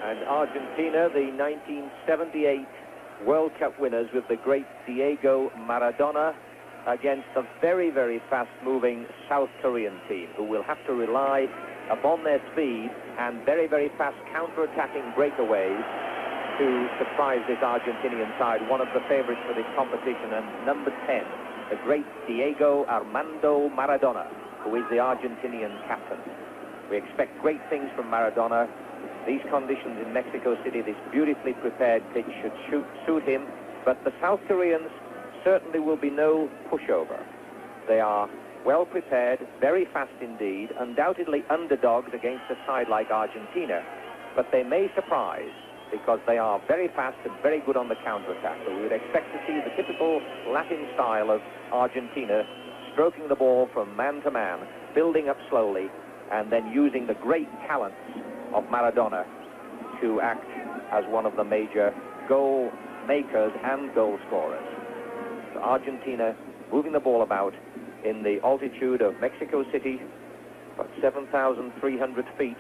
And Argentina, the 1978 World Cup winners, with the great Diego Maradona, against a very, very fast-moving South Korean team, who will have to rely upon their speed and very, very fast counter-attacking breakaways to surprise this Argentinian side, one of the favorites for this competition, and number 10, the great Diego Armando Maradona, who is the Argentinian captain. We expect great things from Maradona. These conditions in Mexico City, this beautifully prepared pitch, should suit him, but the South Koreans certainly will be no pushover. They are well prepared, very fast indeed, undoubtedly underdogs against a side like Argentina, but they may surprise because they are very fast and very good on the counterattack. So we would expect to see the typical Latin style of Argentina, stroking the ball from man to man, building up slowly, and then using the great talents of Maradona to act as one of the major goal makers and goal scorers. So Argentina moving the ball about in the altitude of Mexico City, about 7,300 feet.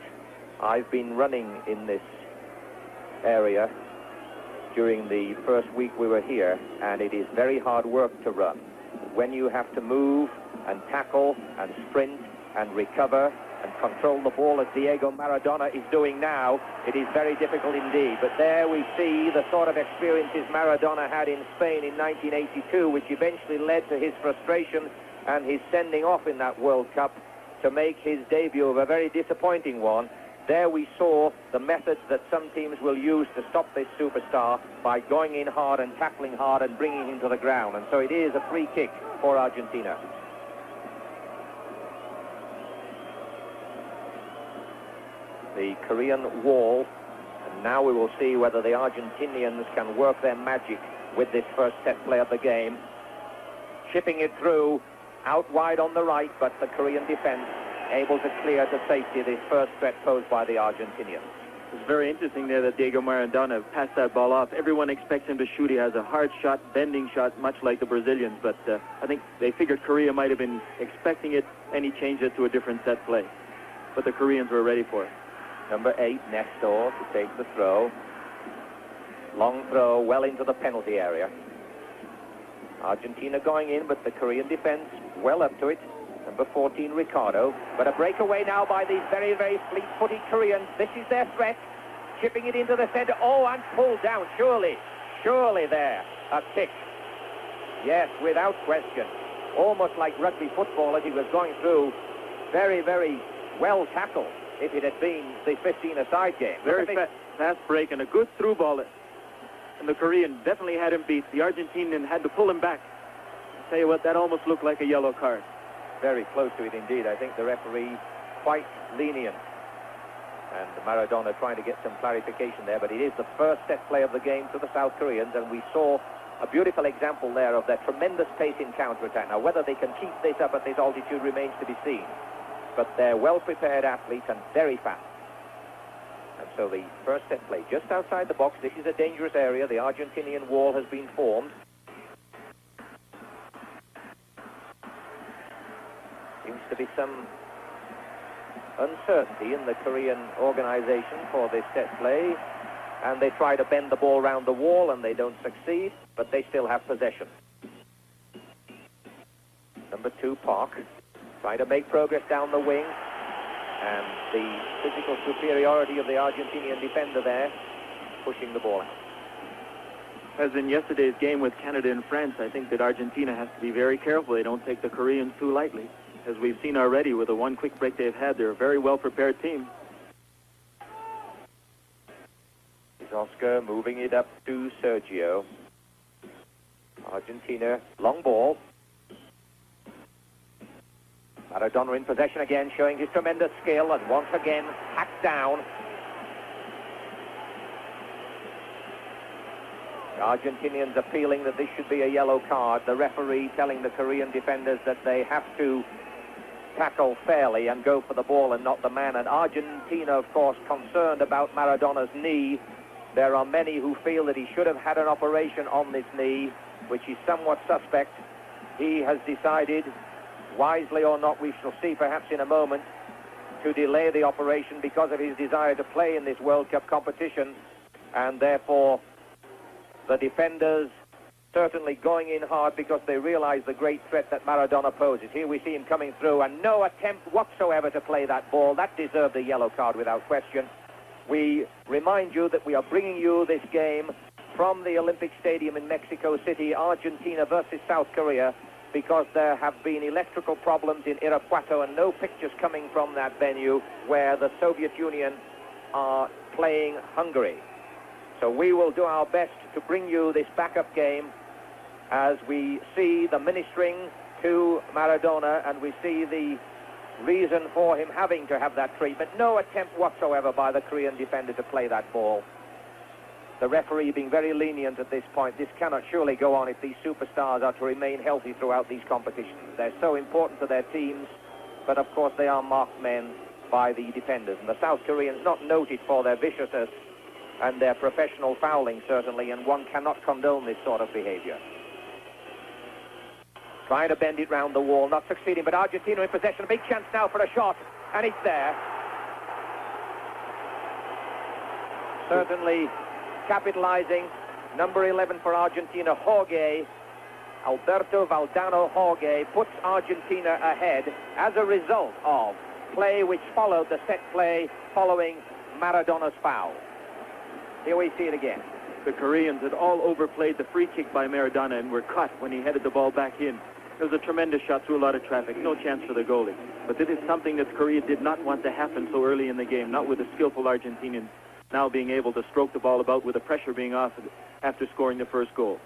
I've been running in this area during the first week we were here, and it is very hard work to run. When you have to move and tackle and sprint and recover and control the ball as Diego Maradona is doing now, it is very difficult indeed. But there we see the sort of experiences Maradona had in Spain in 1982, which eventually led to his frustration and his sending off in that World Cup to make his debut of a very disappointing one. There we saw the methods that some teams will use to stop this superstar by going in hard and tackling hard and bringing him to the ground. And so it is a free kick for Argentina. The Korean wall, and now we will see whether the Argentinians can work their magic with this first set play of the game. Chipping it through, out wide on the right, but the Korean defense able to clear to safety this first threat posed by the Argentinians. It's very interesting there that Diego Maradona passed that ball off. Everyone expects him to shoot. He has a hard shot, bending shot, much like the Brazilians, but I think they figured Korea might have been expecting it, and he changed it to a different set play. But the Koreans were ready for it. Number 8, Nestor, to take the throw. Long throw well into the penalty area. Argentina going in, but the Korean defense well up to it. Number 14, Ricardo. But a breakaway now by these very, very fleet-footed Koreans. This is their threat. Chipping it into the center. Oh, and pulled down. Surely there. A kick. Yes, without question. Almost like rugby football as he was going through. Very, very well tackled. If it had been the 15-a-side game. Very fast break and a good through ball. And the Korean definitely had him beat. The Argentinian had to pull him back. I'll tell you what, that almost looked like a yellow card. Very close to it indeed. I think the referee quite lenient. And Maradona trying to get some clarification there. But it is the first set play of the game to the South Koreans. And we saw a beautiful example there of their tremendous pace in counterattack. Now, whether they can keep this up at this altitude remains to be seen. But they're well-prepared athletes and very fast. And so the first set play just outside the box. This is a dangerous area. The Argentinian wall has been formed. Seems to be some uncertainty in the Korean organization for this set play. And they try to bend the ball around the wall and they don't succeed, but they still have possession. Number 2, Park. Trying to make progress down the wing, and the physical superiority of the Argentinian defender there, pushing the ball out. As in yesterday's game with Canada and France, I think that Argentina has to be very careful. They don't take the Koreans too lightly. As we've seen already with the one quick break they've had, they're a very well-prepared team. Oscar moving it up to Sergio. Argentina, long ball. Maradona in possession again, showing his tremendous skill, and once again hacked down. The Argentinians appealing that this should be a yellow card. The referee telling the Korean defenders that they have to tackle fairly and go for the ball and not the man. And Argentina, of course, concerned about Maradona's knee. There are many who feel that he should have had an operation on this knee, which is somewhat suspect. He has decided, wisely or not, we shall see perhaps in a moment, to delay the operation because of his desire to play in this World Cup competition, and therefore the defenders certainly going in hard because they realize the great threat that Maradona poses. Here we see him coming through, and no attempt whatsoever to play that ball. That deserved a yellow card without question. We remind you that we are bringing you this game from the Olympic Stadium in Mexico City, Argentina versus South Korea, because there have been electrical problems in Irapuato and no pictures coming from that venue where the Soviet Union are playing Hungary. So we will do our best to bring you this backup game as we see the ministering to Maradona, and we see the reason for him having to have that treatment. No attempt whatsoever by the Korean defender to play that ball. The referee being very lenient at this point. This cannot surely go on if these superstars are to remain healthy throughout these competitions. They're so important to their teams, but of course they are marked men by the defenders. And the South Koreans not noted for their viciousness and their professional fouling, certainly, and one cannot condone this sort of behavior. Trying to bend it round the wall, not succeeding, but Argentina in possession. A big chance now for a shot, and it's there. Certainly capitalizing, number 11 for Argentina, Jorge, Alberto Valdano Jorge, puts Argentina ahead as a result of play which followed the set play following Maradona's foul. Here we see it again. The Koreans had all overplayed the free kick by Maradona and were caught when he headed the ball back in. It was a tremendous shot through a lot of traffic, no chance for the goalie. But this is something that Korea did not want to happen so early in the game, not with the skillful Argentinians now being able to stroke the ball about with the pressure being off after scoring the first goal.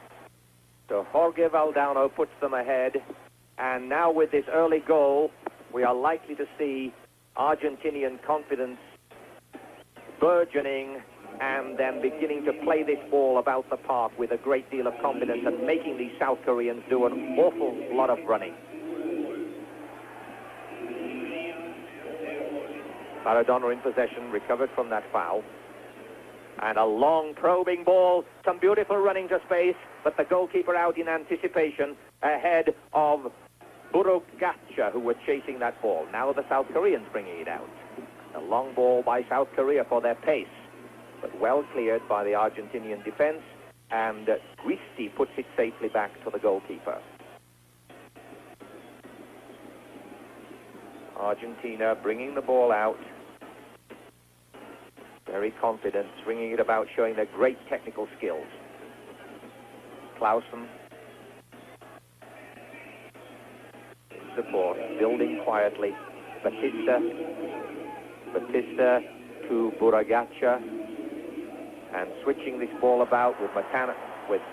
So Jorge Valdano puts them ahead, and now with this early goal, we are likely to see Argentinian confidence burgeoning and then beginning to play this ball about the park with a great deal of confidence and making these South Koreans do an awful lot of running. Maradona in possession, recovered from that foul. And a long probing ball, some beautiful running to space, but the goalkeeper out in anticipation ahead of Buragacha, who were chasing that ball. Now the South Koreans bringing it out. A long ball by South Korea for their pace, but well cleared by the Argentinian defense, and Guisti puts it safely back to the goalkeeper. Argentina bringing the ball out. Very confident, swinging it about, showing their great technical skills. Clausen in support, building quietly. Batista to Buragacha, and switching this ball about with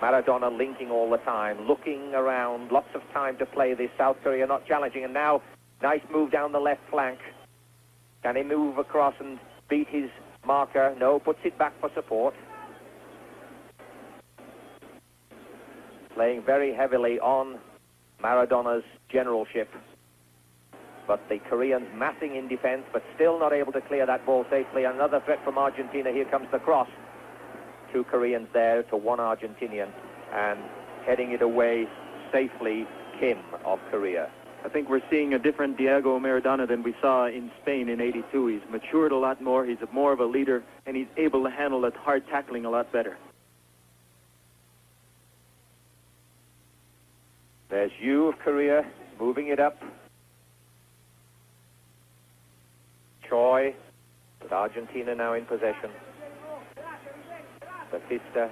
Maradona linking all the time, looking around, lots of time to play this. South Korea not challenging, and now nice move down the left flank. Can he move across and beat his marker? No, puts it back for support. Playing very heavily on Maradona's generalship. But the Koreans massing in defense, but still not able to clear that ball safely. Another threat from Argentina. Here comes the cross. Two Koreans there to one Argentinian, and heading it away safely, Kim of Korea. I think we're seeing a different Diego Maradona than we saw in Spain in '82. He's matured a lot more, he's more of a leader, and he's able to handle that hard tackling a lot better. There's Yu of Korea moving it up. Choi, with Argentina now in possession. Batista.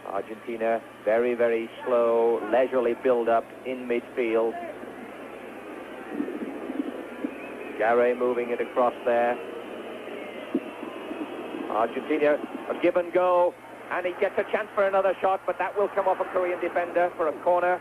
Argentina, very, very slow, leisurely build-up in midfield. Garre moving it across there. Argentina, a give and go, and he gets a chance for another shot, but that will come off a Korean defender for a corner.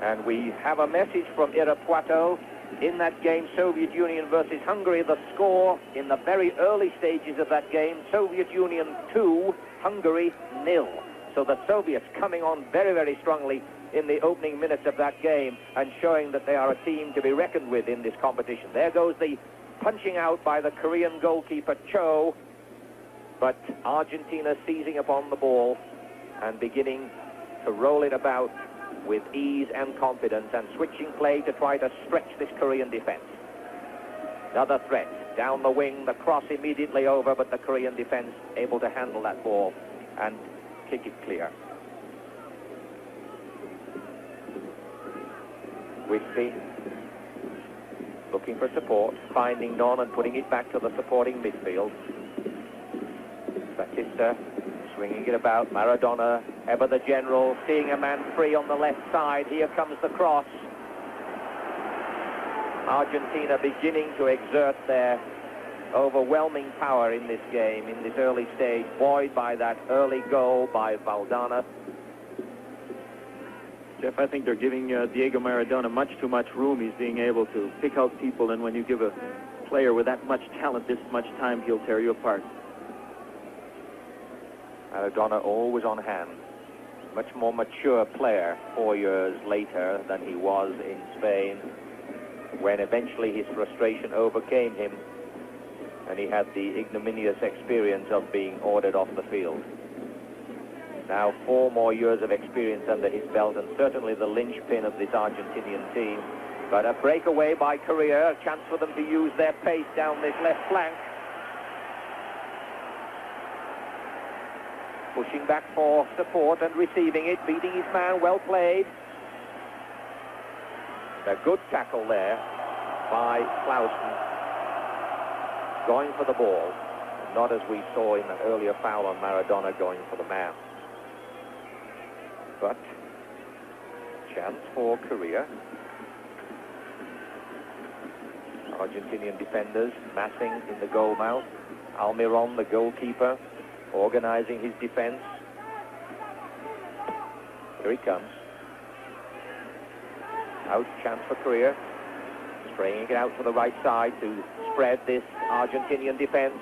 And we have a message from Irapuato. In that game, Soviet Union versus Hungary, the score in the very early stages of that game, Soviet Union 2, Hungary 0. So the Soviets coming on very, very strongly in the opening minutes of that game and showing that they are a team to be reckoned with in this competition. There goes the punching out by the Korean goalkeeper Cho. But Argentina seizing upon the ball and beginning to roll it about with ease and confidence and switching play to try to stretch this Korean defense. Another threat. Down the wing, the cross immediately over, but the Korean defense able to handle that ball and kick it clear. Whiskey looking for support, finding none and putting it back to the supporting midfield. Batista swinging it about. Maradona, ever the general, seeing a man free on the left side. Here comes the cross. Argentina beginning to exert their overwhelming power in this game, in this early stage, buoyed by that early goal by Valdana. Jeff, I think they're giving Diego Maradona much too much room. He's being able to pick out people, and when you give a player with that much talent this much time, he'll tear you apart. Maradona always on hand. Much more mature player 4 years later than he was in Spain, when eventually his frustration overcame him and he had the ignominious experience of being ordered off the field. Now 4 more years of experience under his belt, and certainly the linchpin of this Argentinian team. But a breakaway by Korea, a chance for them to use their pace down this left flank. Pushing back for support and receiving it, beating his man, well played. A good tackle there by Clausen. Going for the ball, not as we saw in that earlier foul on Maradona, going for the man. But chance for Korea. Argentinian defenders massing in the goal mouth. Almiron, the goalkeeper, organizing his defense. Here he comes. Out chance for Korea. Spraying it out to the right side to spread this Argentinian defense.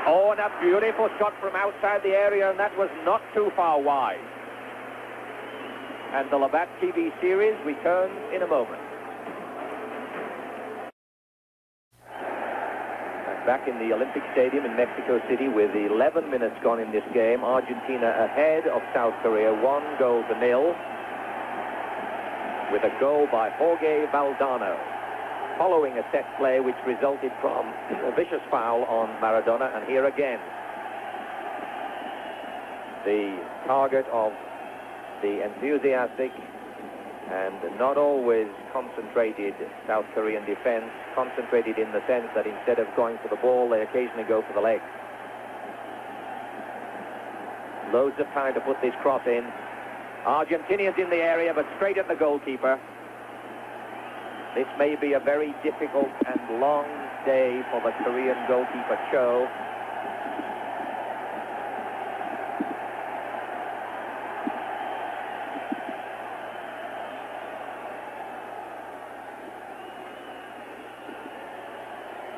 Oh, and a beautiful shot from outside the area, and that was not too far wide. And the Labatt TV series returns in a moment. And back in the Olympic Stadium in Mexico City with 11 minutes gone in this game, Argentina ahead of South Korea, 1-0 with a goal by Jorge Valdano, following a set play which resulted from a vicious foul on Maradona. And here again, the target of the enthusiastic and not always concentrated South Korean defense, concentrated in the sense that instead of going for the ball, they occasionally go for the leg. Loads of time to put this cross in. Argentinians in the area, but straight at the goalkeeper. This may be a very difficult and long day for the Korean goalkeeper Cho.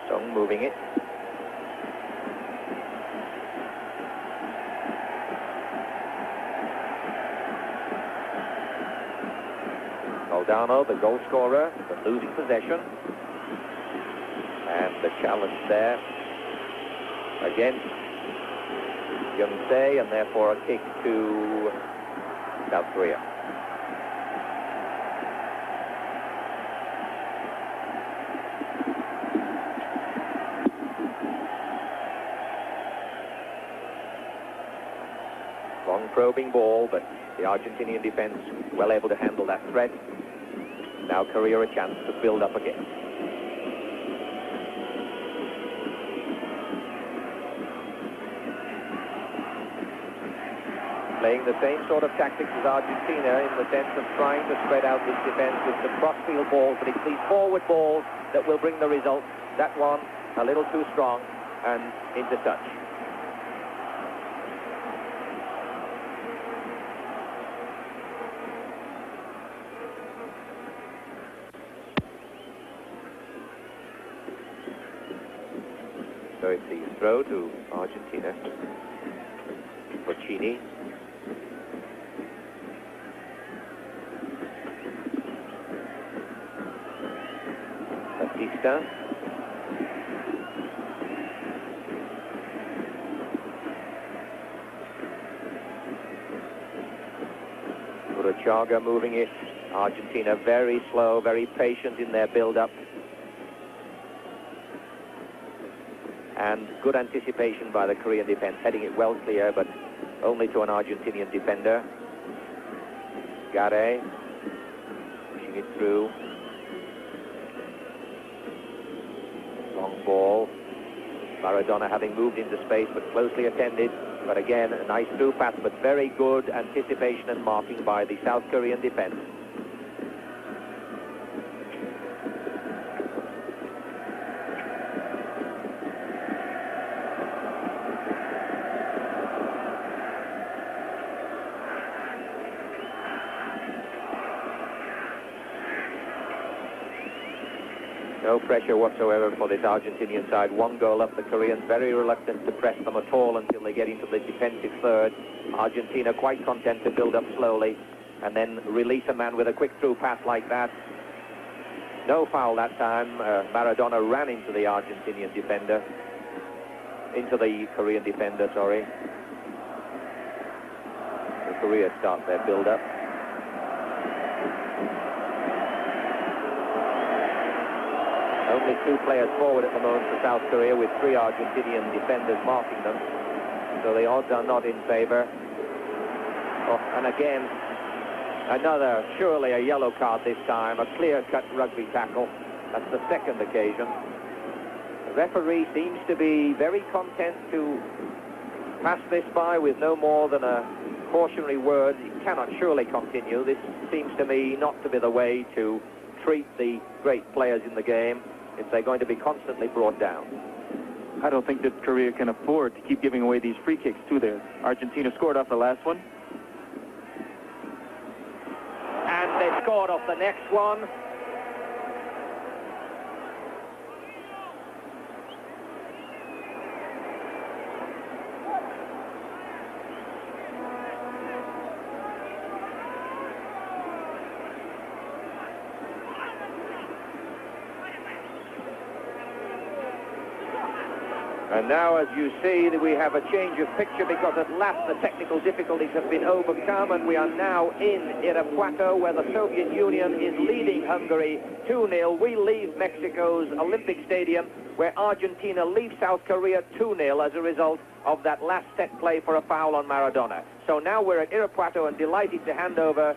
Song moving it. Valdano, the goal scorer, but losing possession. And the challenge there against Young-tae, and therefore a kick to South Korea. Long probing ball, but the Argentinian defense well able to handle that threat. Now Korea a chance to build up again. Playing the same sort of tactics as Argentina in the sense of trying to spread out this defense with some cross-field balls, but it's these forward balls that will bring the result. That one a little too strong and into touch. So it's the throw to Argentina. Porcini. Batista. Morita. Chaga moving it. Argentina very slow, very patient in their build-up. And good anticipation by the Korean defense, heading it well clear, but only to an Argentinian defender. Gare pushing it through. Long ball. Maradona having moved into space, but closely attended. But again, a nice through pass, but very good anticipation and marking by the South Korean defense. No pressure whatsoever for this Argentinian side. One goal up. The Koreans very reluctant to press them at all until they get into the defensive third. Argentina quite content to build up slowly and then release a man with a quick through pass like that. No foul that time. Maradona ran into the Argentinian defender. Into the Korean defender, sorry. The Korea start their build-up. Only two players forward at the moment for South Korea, with three Argentinian defenders marking them. So the odds are not in favor. Oh, and again, another, surely a yellow card this time, a clear-cut rugby tackle. That's the second occasion. The referee seems to be very content to pass this by with no more than a cautionary word. It cannot surely continue. This seems to me not to be the way to treat the great players in the game if they're going to be constantly brought down. I don't think that Korea can afford to keep giving away these free kicks too there. Argentina scored off the last one. And they scored off the next one. And now, as you see, we have a change of picture because at last the technical difficulties have been overcome, and we are now in Irapuato, where the Soviet Union is leading Hungary 2-0. We leave Mexico's Olympic Stadium, where Argentina leaves South Korea 2-0 as a result of that last set play for a foul on Maradona. So now we're at Irapuato and delighted to hand over,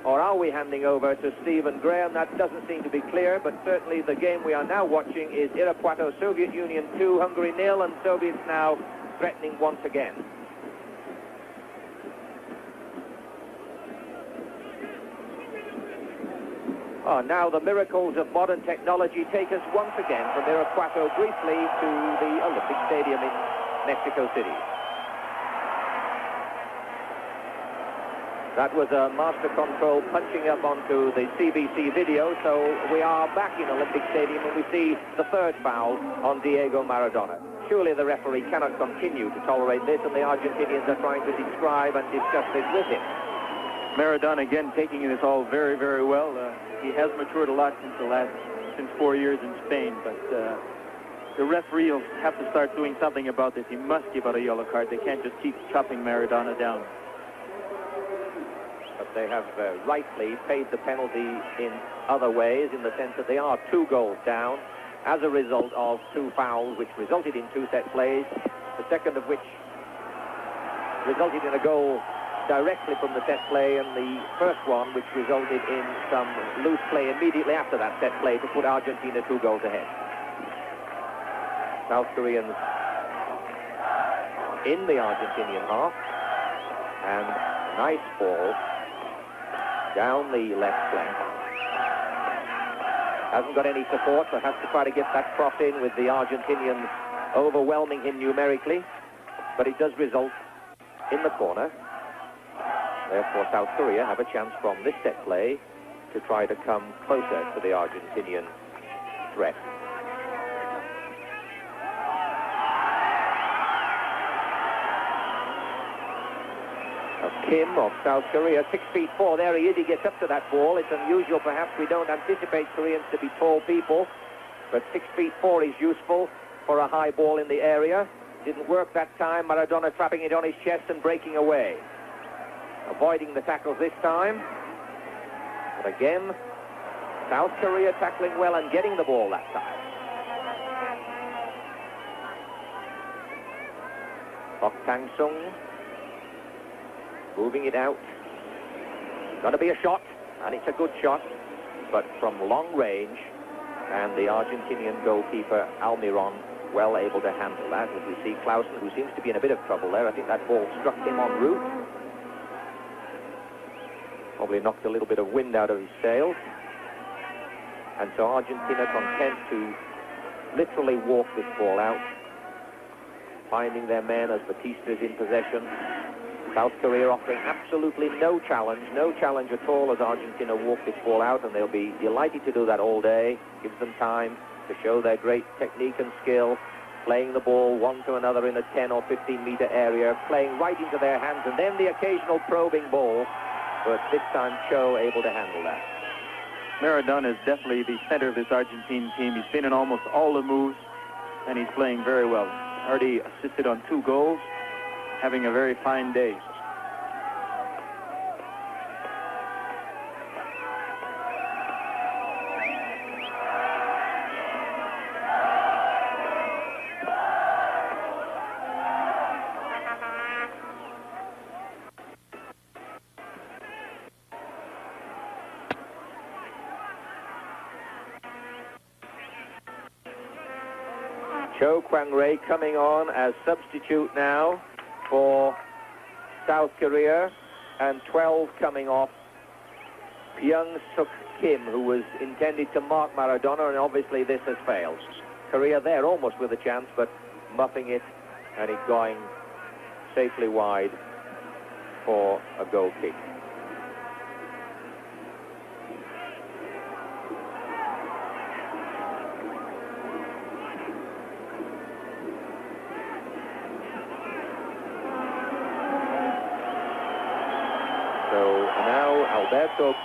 or are we handing over to Stephen Graham? That doesn't seem to be clear, but certainly the game we are now watching is Irapuato, Soviet Union 2, Hungary 0, and Soviets now threatening once again. Oh, now the miracles of modern technology take us once again from Irapuato briefly to the Olympic Stadium in Mexico City. That was a master control punching up onto the CBC video, so we are back in Olympic Stadium and we see the third foul on Diego Maradona. Surely the referee cannot continue to tolerate this, and the Argentinians are trying to describe and discuss this with him. Maradona again taking this all very, very well. He has matured a lot since 4 years in Spain, but the referee will have to start doing something about this. He must give out a yellow card. They can't just keep chopping Maradona down. But they have rightly paid the penalty in other ways, in the sense that they are 2 goals down as a result of 2 fouls, which resulted in 2 set plays, the second of which resulted in a goal directly from the set play, and the first one which resulted in some loose play immediately after that set play to put Argentina 2 goals ahead. South Koreans in the Argentinian half, and a nice ball down the left flank. Hasn't got any support, so has to try to get that cross in with the Argentinians overwhelming him numerically, but it does result in the corner. Therefore, South Korea have a chance from this set play to try to come closer to the Argentinian threat. Kim of South Korea, 6'4". There he is. He gets up to that ball. It's unusual, perhaps. We don't anticipate Koreans to be tall people. But 6 feet 4 is useful for a high ball in the area. Didn't work that time. Maradona trapping it on his chest and breaking away. Avoiding the tackles this time. But again, South Korea tackling well and getting the ball that time. Bok Tang-sung moving it out. Going to be a shot, and it's a good shot, but from long range, and the Argentinian goalkeeper Almiron well able to handle that. As we see Clausen, who seems to be in a bit of trouble there. I think that ball struck him en route. Probably knocked a little bit of wind out of his sails. And so Argentina content to literally walk this ball out, finding their men as Batista is in possession. South Korea offering absolutely no challenge at all as Argentina walk this ball out, and they'll be delighted to do that all day. Gives them time to show their great technique and skill, playing the ball one to another in a 10 or 15 meter area, playing right into their hands, and then the occasional probing ball, but this time Cho able to handle that. Maradona is definitely the center of this Argentine team. He's been in almost all the moves, and he's playing very well. Already assisted on 2 goals, having a very fine day. Cho Kwang-rae coming on as substitute now for South Korea, and 12 coming off Pyung-suk Kim, who was intended to mark Maradona, and obviously this has failed. Korea there almost with a chance, but muffing it, and it going safely wide for a goal kick.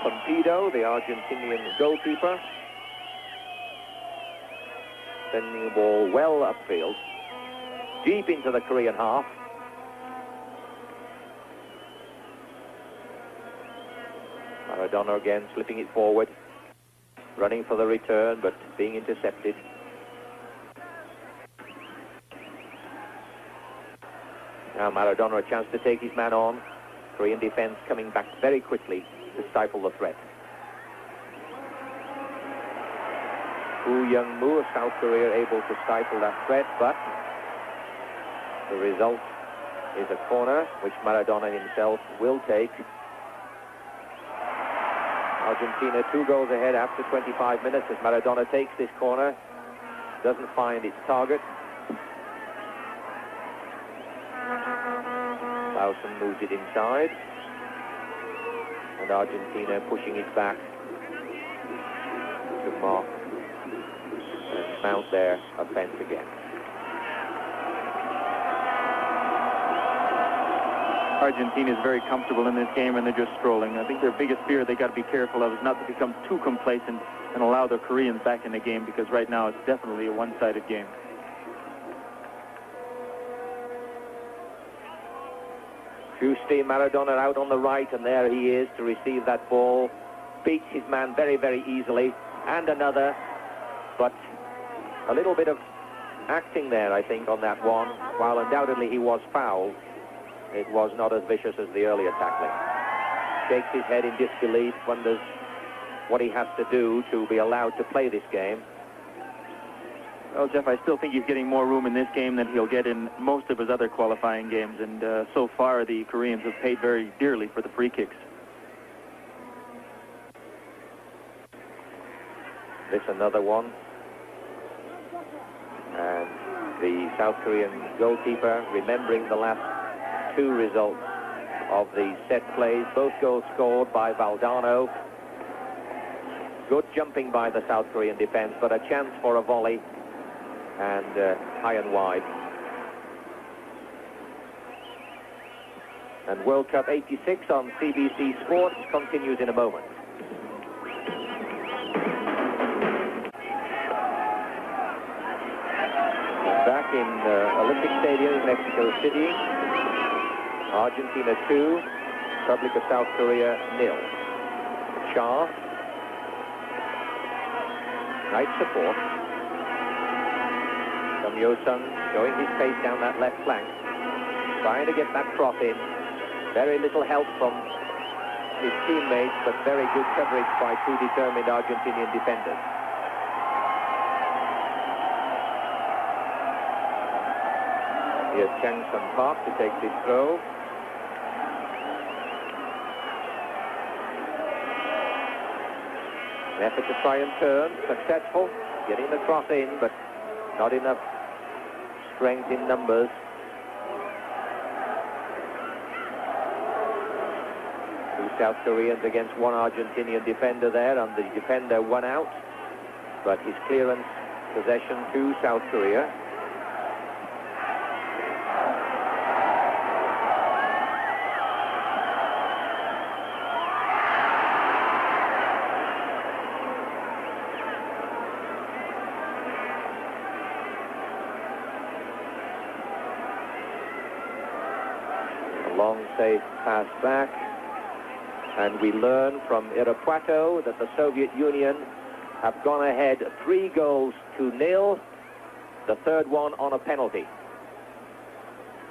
Partido, the Argentinian goalkeeper, sending the ball well upfield, deep into the Korean half. Maradona again slipping it forward, running for the return, but being intercepted. Now Maradona a chance to take his man on. Korean defense coming back very quickly to stifle the threat. Woo Young-moo of South Korea able to stifle that threat, but the result is a corner, which Maradona himself will take. Argentina 2 goals ahead after 25 minutes as Maradona takes this corner. Doesn't find its target. Clausen moves it inside. And Argentina pushing it back to mark and mount their offense again. Argentina is very comfortable in this game, and they're just strolling. I think their biggest fear they got to be careful of is not to become too complacent and allow the Koreans back in the game, because right now it's definitely a one-sided game. Giusti, Maradona out on the right, and there he is to receive that ball. Beats his man very, very easily. And another, but a little bit of acting there, I think, on that one. While undoubtedly he was fouled, it was not as vicious as the earlier tackling. Shakes his head in disbelief, wonders what he has to do to be allowed to play this game. Well, Jeff, I still think he's getting more room in this game than he'll get in most of his other qualifying games, and so far the Koreans have paid very dearly for the free kicks. This another one. And the South Korean goalkeeper, remembering the last 2 results of the set plays, both goals scored by Valdano. Good jumping by the South Korean defense, but a chance for a volley, and high and wide. And World Cup 86 on CBC Sports continues in a moment. Stadium in Mexico City. Argentina 2, Republic of South Korea 0. Shah. Nice support. Kim Yo-sung showing his pace down that left flank. Trying to get that cross in. Very little help from his teammates, but very good coverage by two determined Argentinian defenders. Here's Chang Sun Park to take this throw. An effort to try and turn, successful, getting the cross in, but not enough strength in numbers. Two South Koreans against one Argentinian defender there, and the defender one out, but his clearance possession to South Korea. Long safe pass back, and we learn from Irapuato that the Soviet Union have gone ahead 3-0, the third one on a penalty.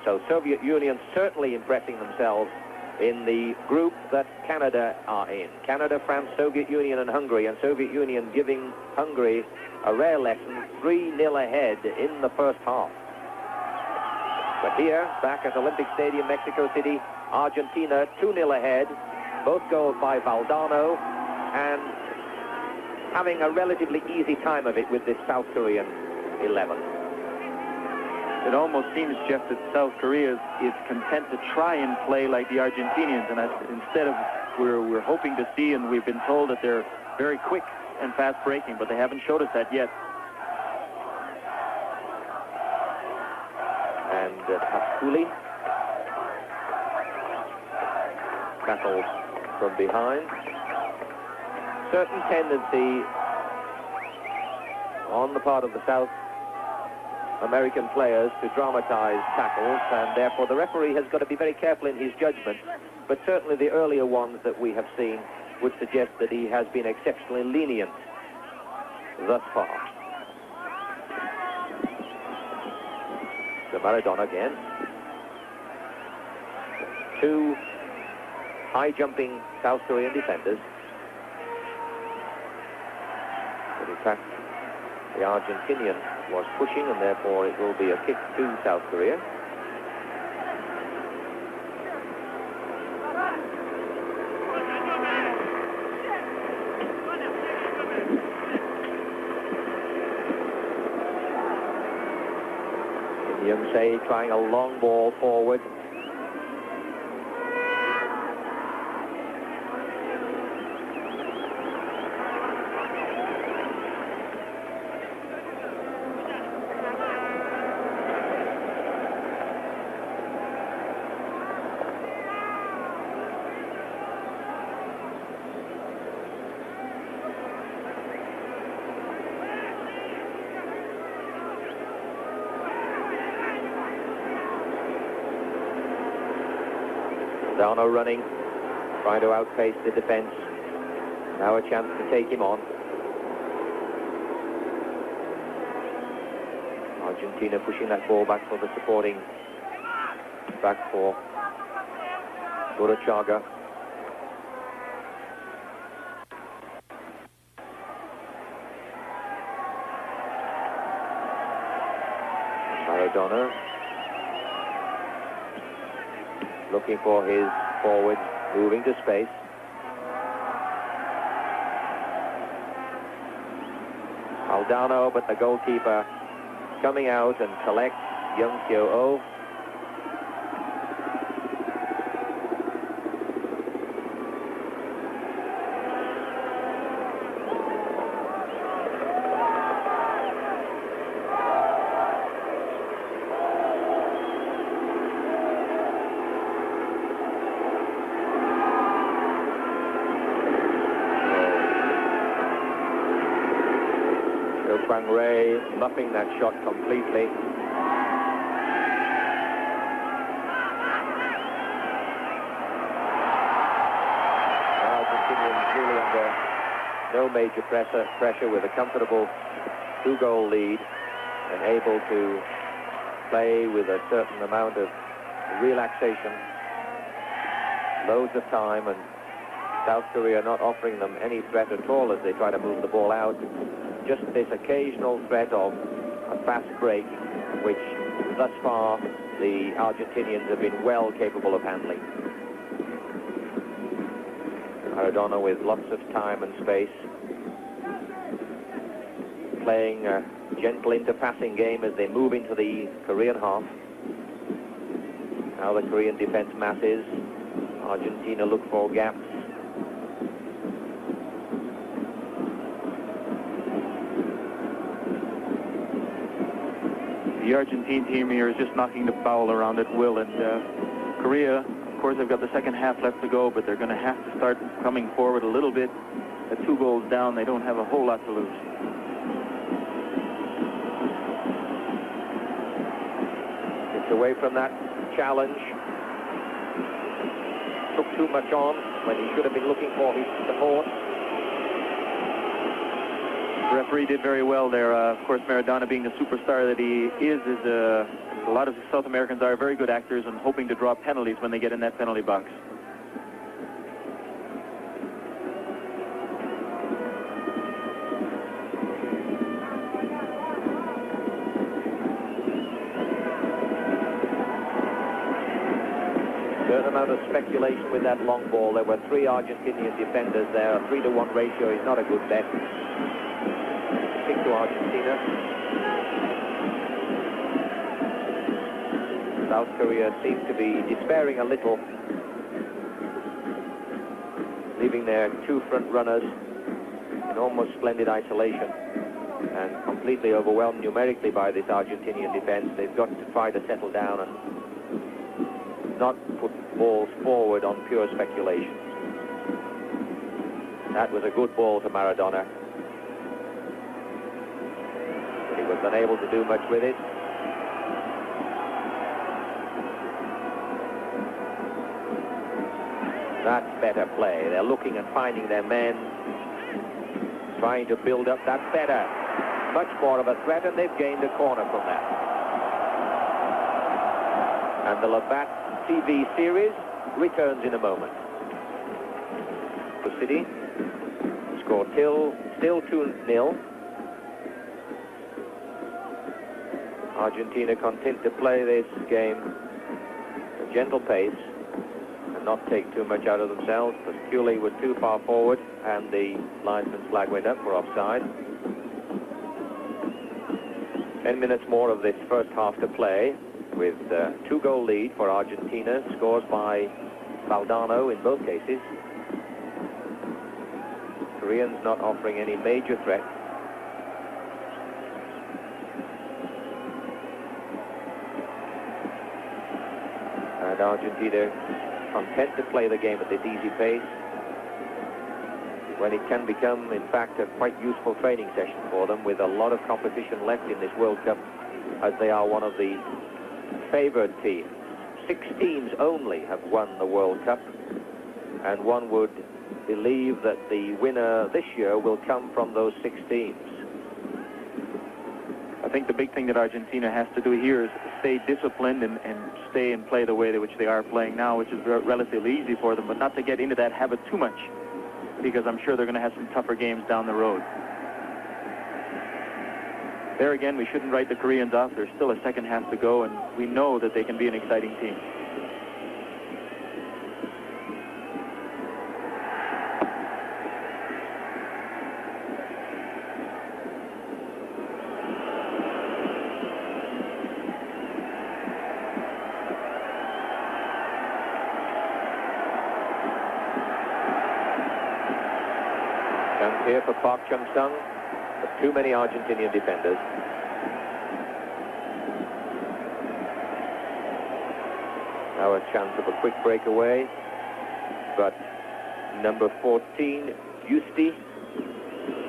So Soviet Union certainly impressing themselves in the group that Canada are in. Canada, France, Soviet Union and Hungary, and Soviet Union giving Hungary a rare lesson, 3-0 ahead in the first half. But here, back at Olympic Stadium, Mexico City, Argentina 2-0 ahead, both goals by Valdano, and having a relatively easy time of it with this South Korean 11. It almost seems, Jeff, that South Korea is content to try and play like the Argentinians, and instead of we're hoping to see, and we've been told that they're very quick and fast breaking, but they haven't showed us that yet. And Pasculi tackles from behind. Certain tendency on the part of the South American players to dramatize tackles, and therefore the referee has got to be very careful in his judgment. But certainly the earlier ones that we have seen would suggest that he has been exceptionally lenient thus far. So Maradona again. Two high-jumping South Korean defenders. But in fact, the Argentinian was pushing, and therefore it will be a kick to South Korea. Young-se trying a long ball forward. Dano running, trying to outpace the defense. Now a chance to take him on. Argentina pushing that ball back for the supporting back for Urachaga. Maradona looking for his forward, moving to space. Aldano, but the goalkeeper coming out and collects Young Seo-oh. Ray muffing that shot completely. no major pressure with a comfortable 2-goal lead and able to play with a certain amount of relaxation, loads of time, and South Korea not offering them any threat at all as they try to move the ball out. Just this occasional threat of a fast break, which thus far the Argentinians have been well capable of handling. Maradona with lots of time and space, playing a gentle interpassing game as they move into the Korean half. Now the Korean defense masses. Argentina look for gaps. The Argentine team here is just knocking the ball around at will, and Korea, of course, they've got the second half left to go, but they're going to have to start coming forward a little bit. At 2 goals down, they don't have a whole lot to lose. It's away from that challenge. Took too much on when he should have been looking for his support. The referee did very well there. Of course, Maradona, being the superstar that he is a lot of South Americans are very good actors and hoping to draw penalties when they get in that penalty box. Certain amount of speculation with that long ball. There were 3 Argentinian defenders there. A 3-to-1 ratio is not a good bet. To Argentina. South Korea seems to be despairing a little, leaving their 2 front runners in almost splendid isolation and completely overwhelmed numerically by this Argentinian defense. They've got to try to settle down and not put balls forward on pure speculation. That was a good ball to Maradona. He was unable to do much with it. That's better play. They're looking and finding their men, trying to build up. That's better. Much more of a threat, and they've gained a corner from that. And the Labatt TV series returns in a moment. The City score still 2-0. Argentina content to play this game at a gentle pace and not take too much out of themselves, because Cooley was too far forward and the linesman's flag went up for offside. 10 minutes more of this first half to play, with 2-goal lead for Argentina, scores by Valdano in both cases. Koreans not offering any major threat. And Argentina content to play the game at this easy pace, when it can become, in fact, a quite useful training session for them, with a lot of competition left in this World Cup, as they are one of the favored teams. 6 teams only have won the World Cup, and one would believe that the winner this year will come from those 6 teams. I think the big thing that Argentina has to do here is stay disciplined and stay and play the way which they are playing now, which is relatively easy for them, but not to get into that habit too much, because I'm sure they're going to have some tougher games down the road. There again, we shouldn't write the Koreans off. There's still a second half to go, and we know that they can be an exciting team. Here for Park Chung-sung, but too many Argentinian defenders. Now a chance of a quick breakaway, but number 14, Justi,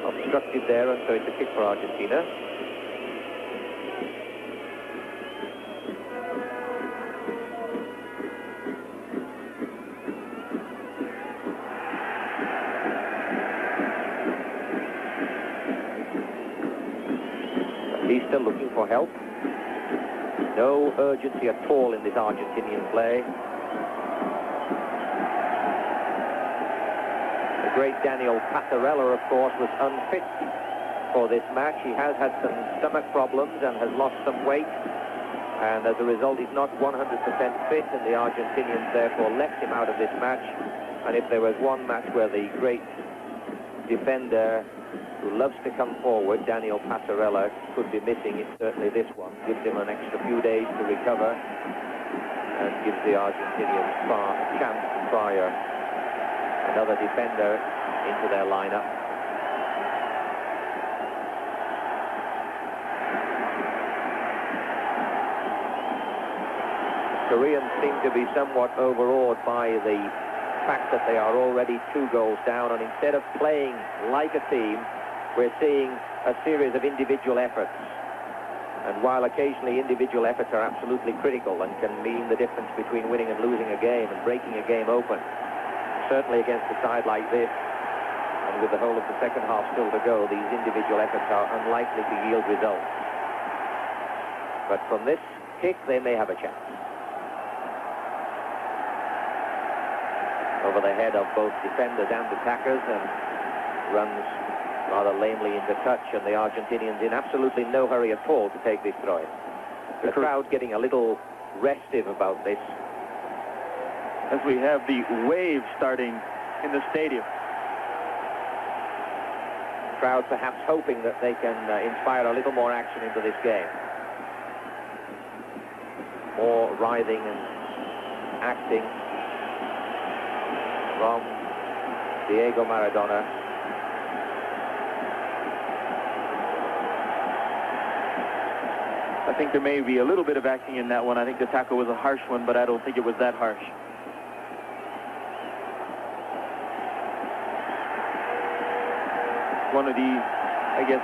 obstructed there, and so it's a kick for Argentina. looking for help. No urgency at all in this Argentinian play. The great Daniel Passarella, of course, was unfit for this match. He has had some stomach problems and has lost some weight, and as a result he's not 100% fit, and the Argentinians therefore left him out of this match. And if there was one match where the great defender who loves to come forward, Daniel Passarella, could be missing, it's certainly this one. Gives him an extra few days to recover and gives the Argentinians a chance to try another defender into their lineup. Koreans seem to be somewhat overawed by the fact that they are already 2 goals down, and instead of playing like a team, we're seeing a series of individual efforts. And while occasionally individual efforts are absolutely critical and can mean the difference between winning and losing a game and breaking a game open, certainly against a side like this, and with the whole of the second half still to go, these individual efforts are unlikely to yield results. But from this kick, they may have a chance. Over the head of both defenders and attackers, and runs rather lamely into touch, and the Argentinians in absolutely no hurry at all to take this throw-in. The crowd getting a little restive about this. As we have the wave starting in the stadium. Crowd perhaps hoping that they can inspire a little more action into this game. More writhing and acting from Diego Maradona. I think there may be a little bit of acting in that one. I think the tackle was a harsh one, but I don't think it was that harsh. One of the, I guess,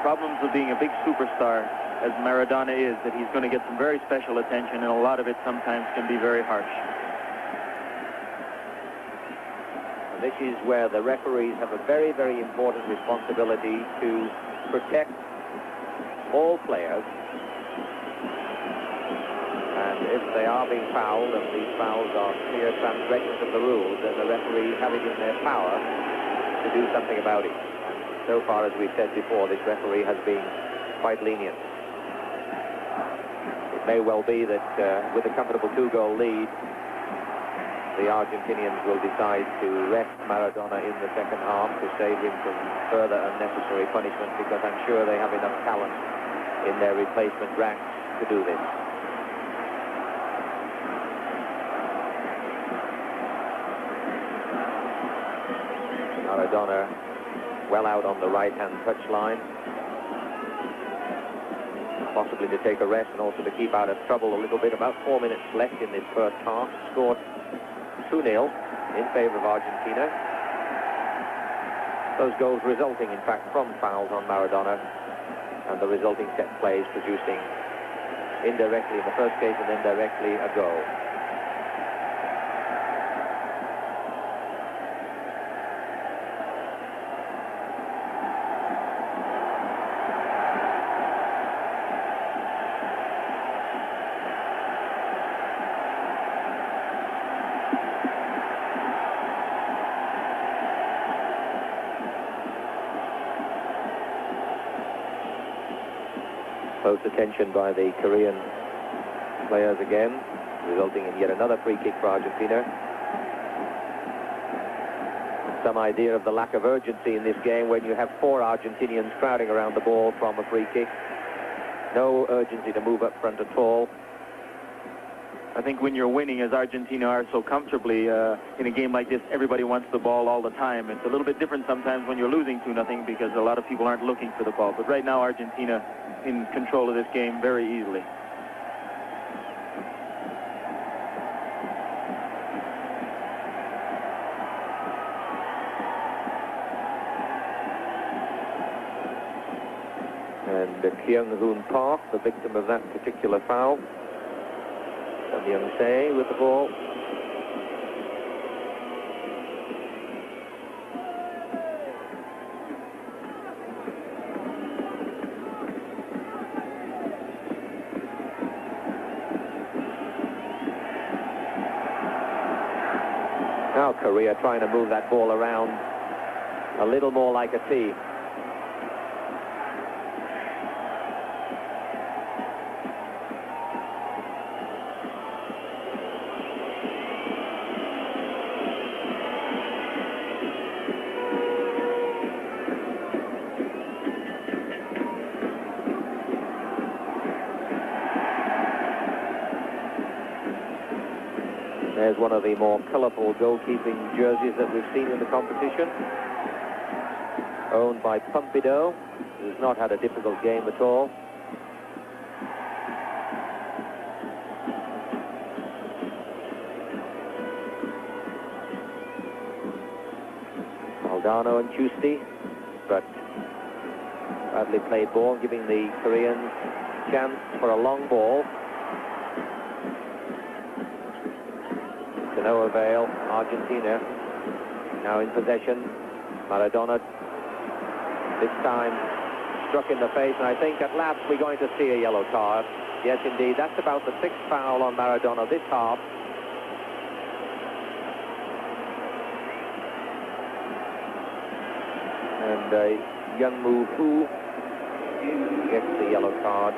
problems of being a big superstar, as Maradona is, that he's going to get some very special attention, and a lot of it sometimes can be very harsh. This is where the referees have a very, very important responsibility to protect all players. And if they are being fouled, and these fouls are clear transgressions of the rules, then the referees have it in their power to do something about it. And so far, as we've said before, this referee has been quite lenient. It may well be that with a comfortable 2-goal lead, the Argentinians will decide to rest Maradona in the second half to save him from further unnecessary punishment, because I'm sure they have enough talent in their replacement ranks to do this. Maradona well out on the right-hand touchline, possibly to take a rest and also to keep out of trouble a little bit. About 4 minutes left in this first half. Scored 2-0 in favor of Argentina. Those goals resulting, in fact, from fouls on Maradona, and the resulting set plays producing indirectly in the first case and then directly a goal. Close attention by the Korean players again, resulting in yet another free kick for Argentina. Some idea of the lack of urgency in this game when you have 4 Argentinians crowding around the ball from a free kick. No urgency to move up front at all. I think when you're winning, as Argentina are so comfortably in a game like this, everybody wants the ball all the time. It's a little bit different sometimes when you're losing 2-0, because a lot of people aren't looking for the ball. But right now, Argentina in control of this game very easily. And Kyung-hoon Park, the victim of that particular foul. And Young-se with the ball. Now Korea trying to move that ball around a little more like a team. There's one of the more colourful goalkeeping jerseys that we've seen in the competition. Owned by Partido, who's not had a difficult game at all. Maradona and Tusti, but badly played ball, giving the Koreans a chance for a long ball. To no avail. Argentina now in possession. Maradona this time struck in the face, and I think at last we're going to see a yellow card. Yes, indeed. That's about the 6th foul on Maradona this half. And young Wu gets the yellow card.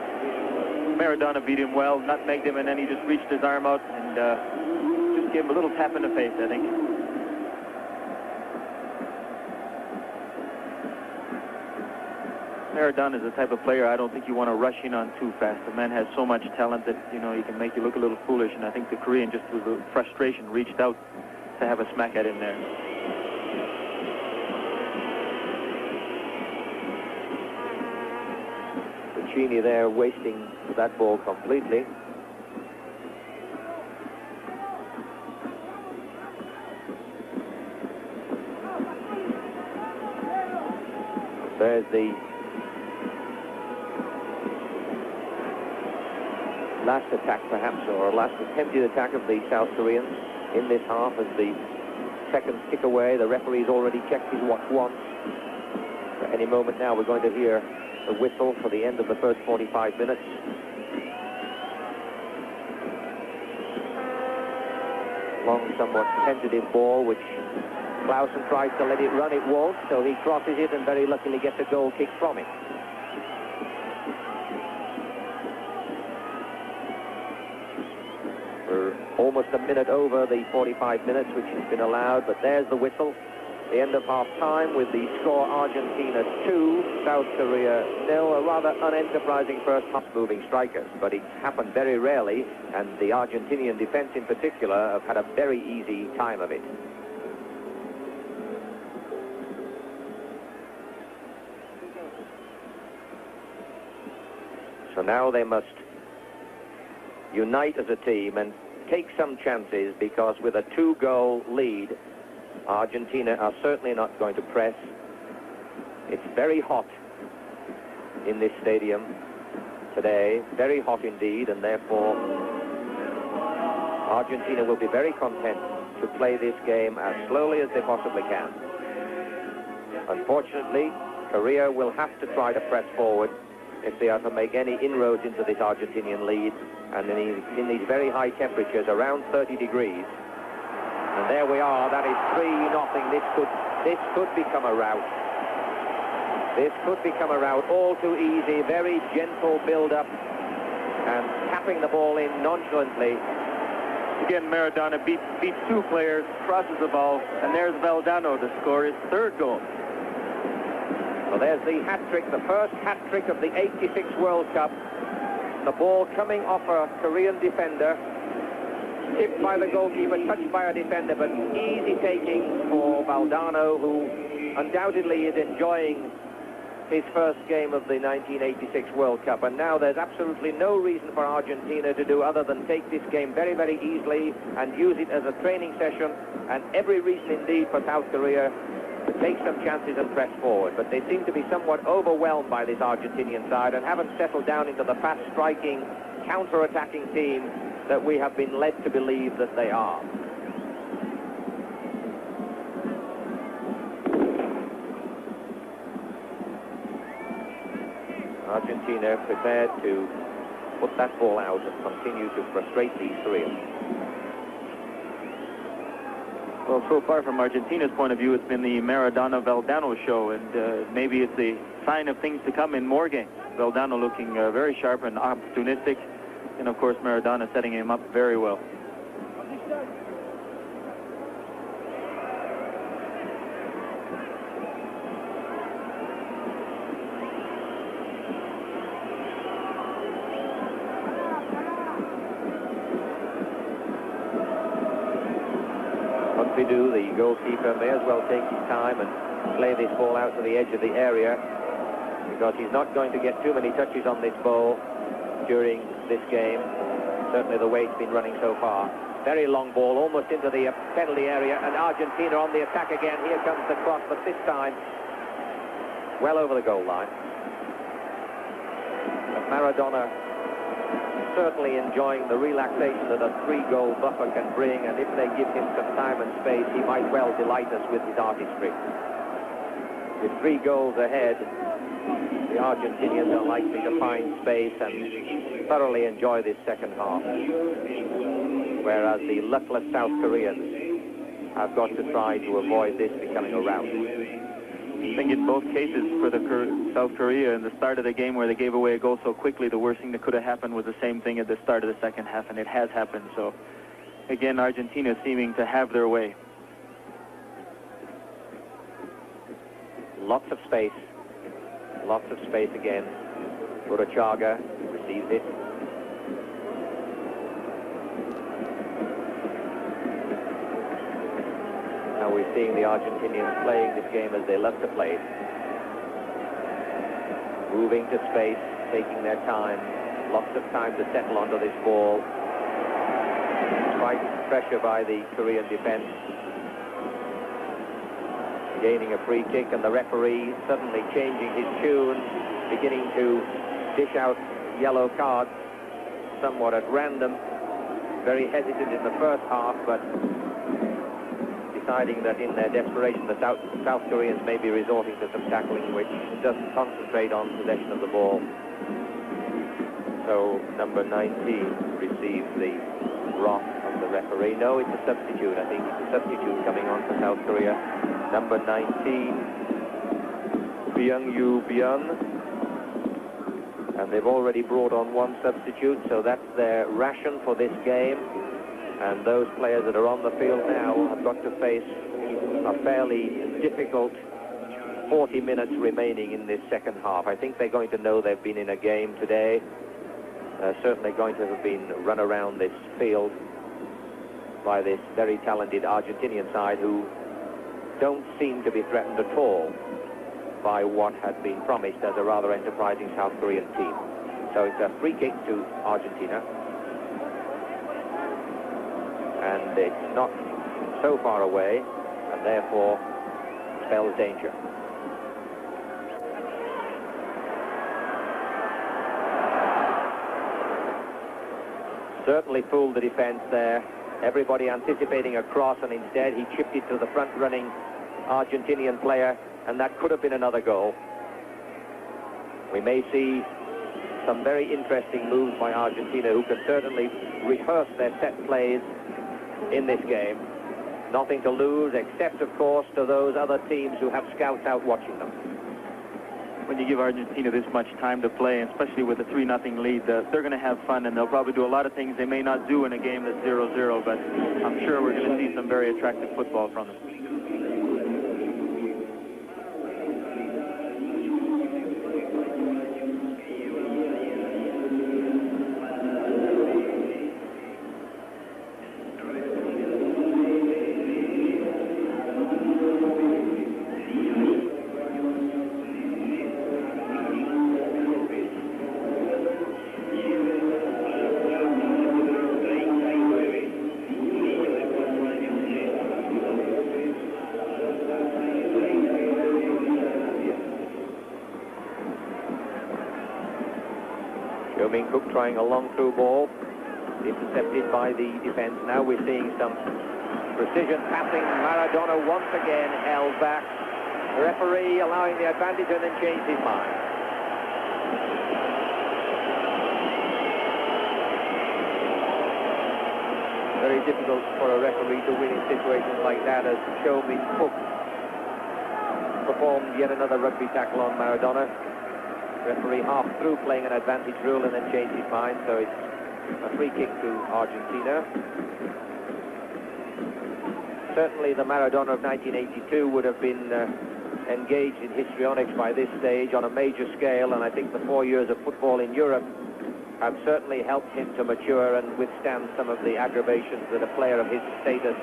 Maradona beat him well, nutmegged him, and then he just reached his arm out and just gave him a little tap in the face, I think. Maradona is the type of player I don't think you want to rush in on too fast. The man has so much talent that, you know, he can make you look a little foolish, and I think the Korean, just with the frustration, reached out to have a smack at him there. Puccini there wasting that ball completely. There's the last attack, perhaps, or last attempted attack of the South Koreans in this half, as the seconds tick away. The referee's already checked his watch once. At any moment now, we're going to hear the whistle for the end of the first 45 minutes. Long, somewhat tentative ball, which Clausen tries to let it run. It won't, so he crosses it and very luckily gets a goal kick from it. We're almost a minute over the 45 minutes which has been allowed, but there's the whistle. The end of half-time with the score Argentina 2, South Korea 0. A rather unenterprising first half, moving strikers, but it's happened very rarely, and the Argentinian defense in particular have had a very easy time of it. So now they must unite as a team and take some chances, because with a 2-goal lead, Argentina are certainly not going to press. It's very hot in this stadium today, very hot indeed, and therefore Argentina will be very content to play this game as slowly as they possibly can. Unfortunately, Korea will have to try to press forward if they are to make any inroads into this Argentinian lead, and in these very high temperatures, around 30 degrees. And there we are. That is 3-0. This could become a rout. This could become a rout. All too easy. Very gentle build-up, and tapping the ball in nonchalantly. Again, Maradona beats 2 players, crosses the ball, and there's Valdano to score his 3rd goal. Well, there's the hat-trick, the first hat-trick of the '86 World Cup. The ball coming off a Korean defender, tipped by the goalkeeper, touched by a defender, but easy taking for Valdano, who undoubtedly is enjoying his first game of the 1986 World Cup. And now there's absolutely no reason for Argentina to do other than take this game very, very easily and use it as a training session, and every reason indeed for South Korea to take some chances and press forward. But they seem to be somewhat overwhelmed by this Argentinian side and haven't settled down into the fast-striking, counter-attacking team that we have been led to believe that they are. Argentina prepared to put that ball out and continue to frustrate these Koreans. Well, so far from Argentina's point of view, it's been the Maradona-Valdano show, and maybe it's a sign of things to come in more games. Valdano looking very sharp and opportunistic, and of course Maradona setting him up very well. Partido, the goalkeeper, may as well take his time and play this ball out to the edge of the area, because he's not going to get too many touches on this ball during this game. Certainly the way it's been running so far. Very long ball, almost into the penalty area, and Argentina on the attack again. Here comes the cross, but this time well over the goal line. But Maradona certainly enjoying the relaxation that a 3-goal buffer can bring, and if they give him some time and space, he might well delight us with his artistry. With 3 goals ahead, the Argentinians are likely to find space and thoroughly enjoy this second half, whereas the luckless South Koreans have got to try to avoid this becoming a rout. I think in both cases for the South Korea, in the start of the game where they gave away a goal so quickly, the worst thing that could have happened was the same thing at the start of the second half, and it has happened. So again, Argentina seeming to have their way. Lots of space again. Urachaga receives it. Now we're seeing the Argentinians playing this game as they love to play it. Moving to space, taking their time. Lots of time to settle onto this ball. Quite pressure by the Korean defense. Gaining a free kick, and the referee suddenly changing his tune, beginning to dish out yellow cards somewhat at random. Very hesitant in the first half, but deciding that in their desperation the South Koreans may be resorting to some tackling which doesn't concentrate on possession of the ball. So number 19 receives the wrath of the referee. No, it's a substitute. I think it's a substitute coming on for South Korea. Number 19, Byung-Yu Byun. And they've already brought on 1 substitute, so that's their ration for this game. And those players that are on the field now have got to face a fairly difficult 40 minutes remaining in this second half. I think they're going to know they've been in a game today. Certainly going to have been run around this field by this very talented Argentinian side, who don't seem to be threatened at all by what had been promised as a rather enterprising South Korean team. So it's a free kick to Argentina. And it's not so far away, and therefore spells danger. Certainly fooled the defense there. Everybody anticipating a cross, and instead he chipped it to the front-running Argentinian player, and that could have been another goal. We may see some very interesting moves by Argentina, who can certainly rehearse their set plays in this game. Nothing to lose, except, of course, to those other teams who have scouts out watching them. When you give Argentina this much time to play, especially with a 3-0 lead, they're going to have fun, and they'll probably do a lot of things they may not do in a game that's 0-0, but I'm sure we're going to see some very attractive football from them. Cook trying a long through ball, intercepted by the defense. Now we're seeing some precision passing. Maradona once again held back. The referee allowing the advantage and then changed his mind. very difficult for a referee to win in situations like that, as Cho Min Fook performed yet another rugby tackle on Maradona. Referee half through playing an advantage rule and then changed his mind, so it's a free kick to Argentina. Certainly the Maradona of 1982 would have been engaged in histrionics by this stage on a major scale, and I think the 4 years of football in Europe have certainly helped him to mature and withstand some of the aggravations that a player of his status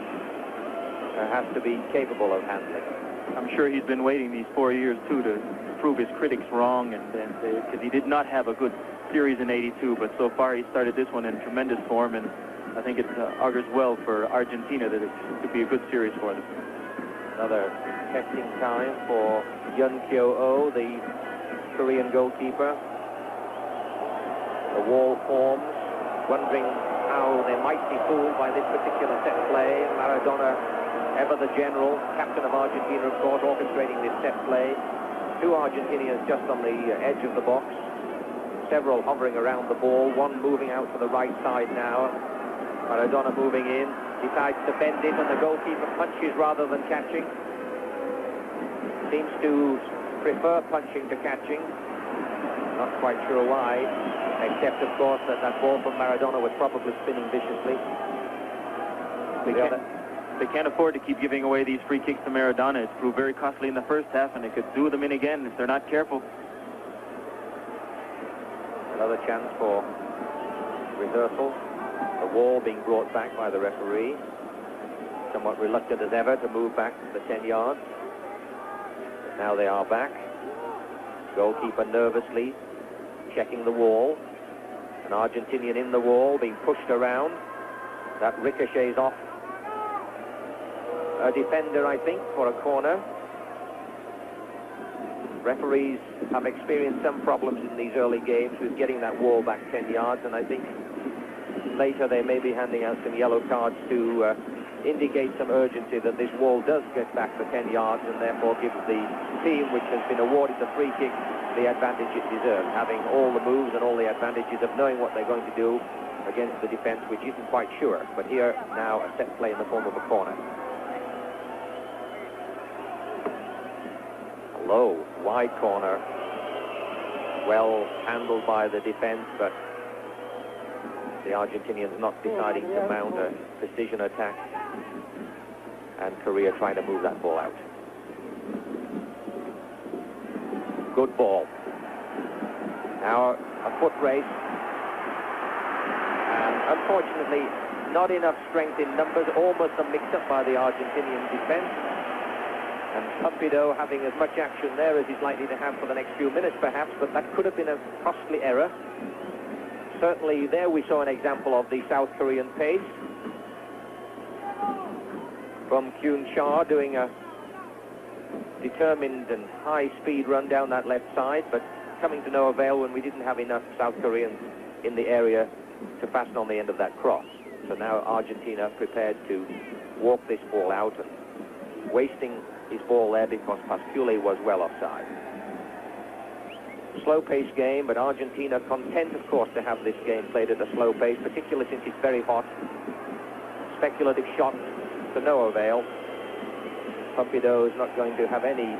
has to be capable of handling. I'm sure he's been waiting these 4 years too to prove his critics wrong, and because he did not have a good series in '82, but so far he started this one in tremendous form, and I think it augurs well for Argentina that it could be a good series for them. Another testing time for Yun Kyo-oh, the Korean goalkeeper. The wall forms, wondering how they might be fooled by this particular set play. Maradona, ever the general, captain of Argentina, of course, orchestrating this set play. 2 Argentinians just on the edge of the box. Several hovering around the ball, one moving out to the right side now. Maradona moving in, decides to bend it, and the goalkeeper punches rather than catching. Seems to prefer punching to catching. Not quite sure why, except, of course, that ball from Maradona was probably spinning viciously. They can't afford to keep giving away these free kicks to Maradona. It's proved very costly in the first half, and they could do them in again if they're not careful. Another chance for rehearsal. The wall being brought back by the referee. Somewhat reluctant as ever to move back the 10 yards. But now they are back. Goalkeeper nervously checking the wall. An Argentinian in the wall being pushed around. That ricochets off a defender, I think, for a corner. Referees have experienced some problems in these early games with getting that wall back 10 yards, and I think later they may be handing out some yellow cards to indicate some urgency that this wall does get back for 10 yards and therefore gives the team which has been awarded the free kick the advantage it deserves, having all the moves and all the advantages of knowing what they're going to do against the defense, which isn't quite sure. But here now a set play in the form of a corner. Low, wide corner, well handled by the defense, but the Argentinians not deciding to mount a precision attack, and Korea trying to move that ball out. Good ball. Now a foot race, and unfortunately not enough strength in numbers, almost a mix-up by the Argentinian defense. And Partido having as much action there as he's likely to have for the next few minutes, perhaps, but that could have been a costly error. Certainly there we saw an example of the South Korean pace from Kyun Cha, doing a determined and high-speed run down that left side, but coming to no avail when we didn't have enough South Koreans in the area to fasten on the end of that cross. So now Argentina prepared to walk this ball out, and wasting his ball there because Pascule was well offside. Slow-paced game, but Argentina content, of course, to have this game played at a slow pace, particularly since it's very hot. Speculative shots to no avail. Partido is not going to have any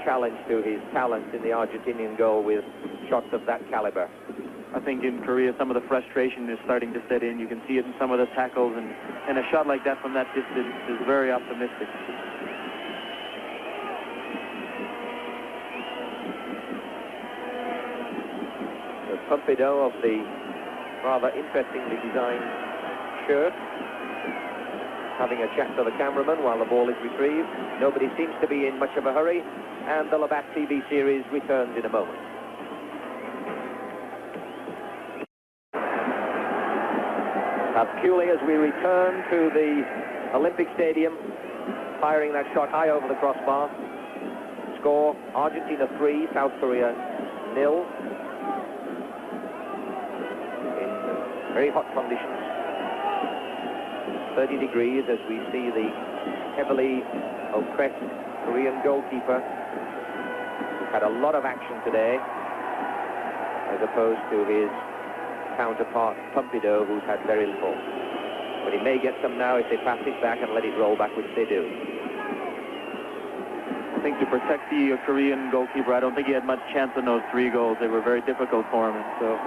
challenge to his talents in the Argentinian goal with shots of that caliber. I think in Korea some of the frustration is starting to set in. You can see it in some of the tackles, and a shot like that from that distance is very optimistic. Partido of the rather interestingly designed shirt, having a chat to the cameraman while the ball is retrieved. Nobody seems to be in much of a hurry, and the Labatt TV series returns in a moment. Pascule, as we return to the Olympic Stadium, firing that shot high over the crossbar. Score, Argentina 3, South Korea 0. Very hot conditions, 30 degrees, as we see the heavily oppressed Korean goalkeeper, who's had a lot of action today, as opposed to his counterpart Partido, who's had very little. But he may get some now if they pass it back and let it roll back, which they do. I think to protect the Korean goalkeeper, I don't think he had much chance on those 3 goals. They were very difficult for him. So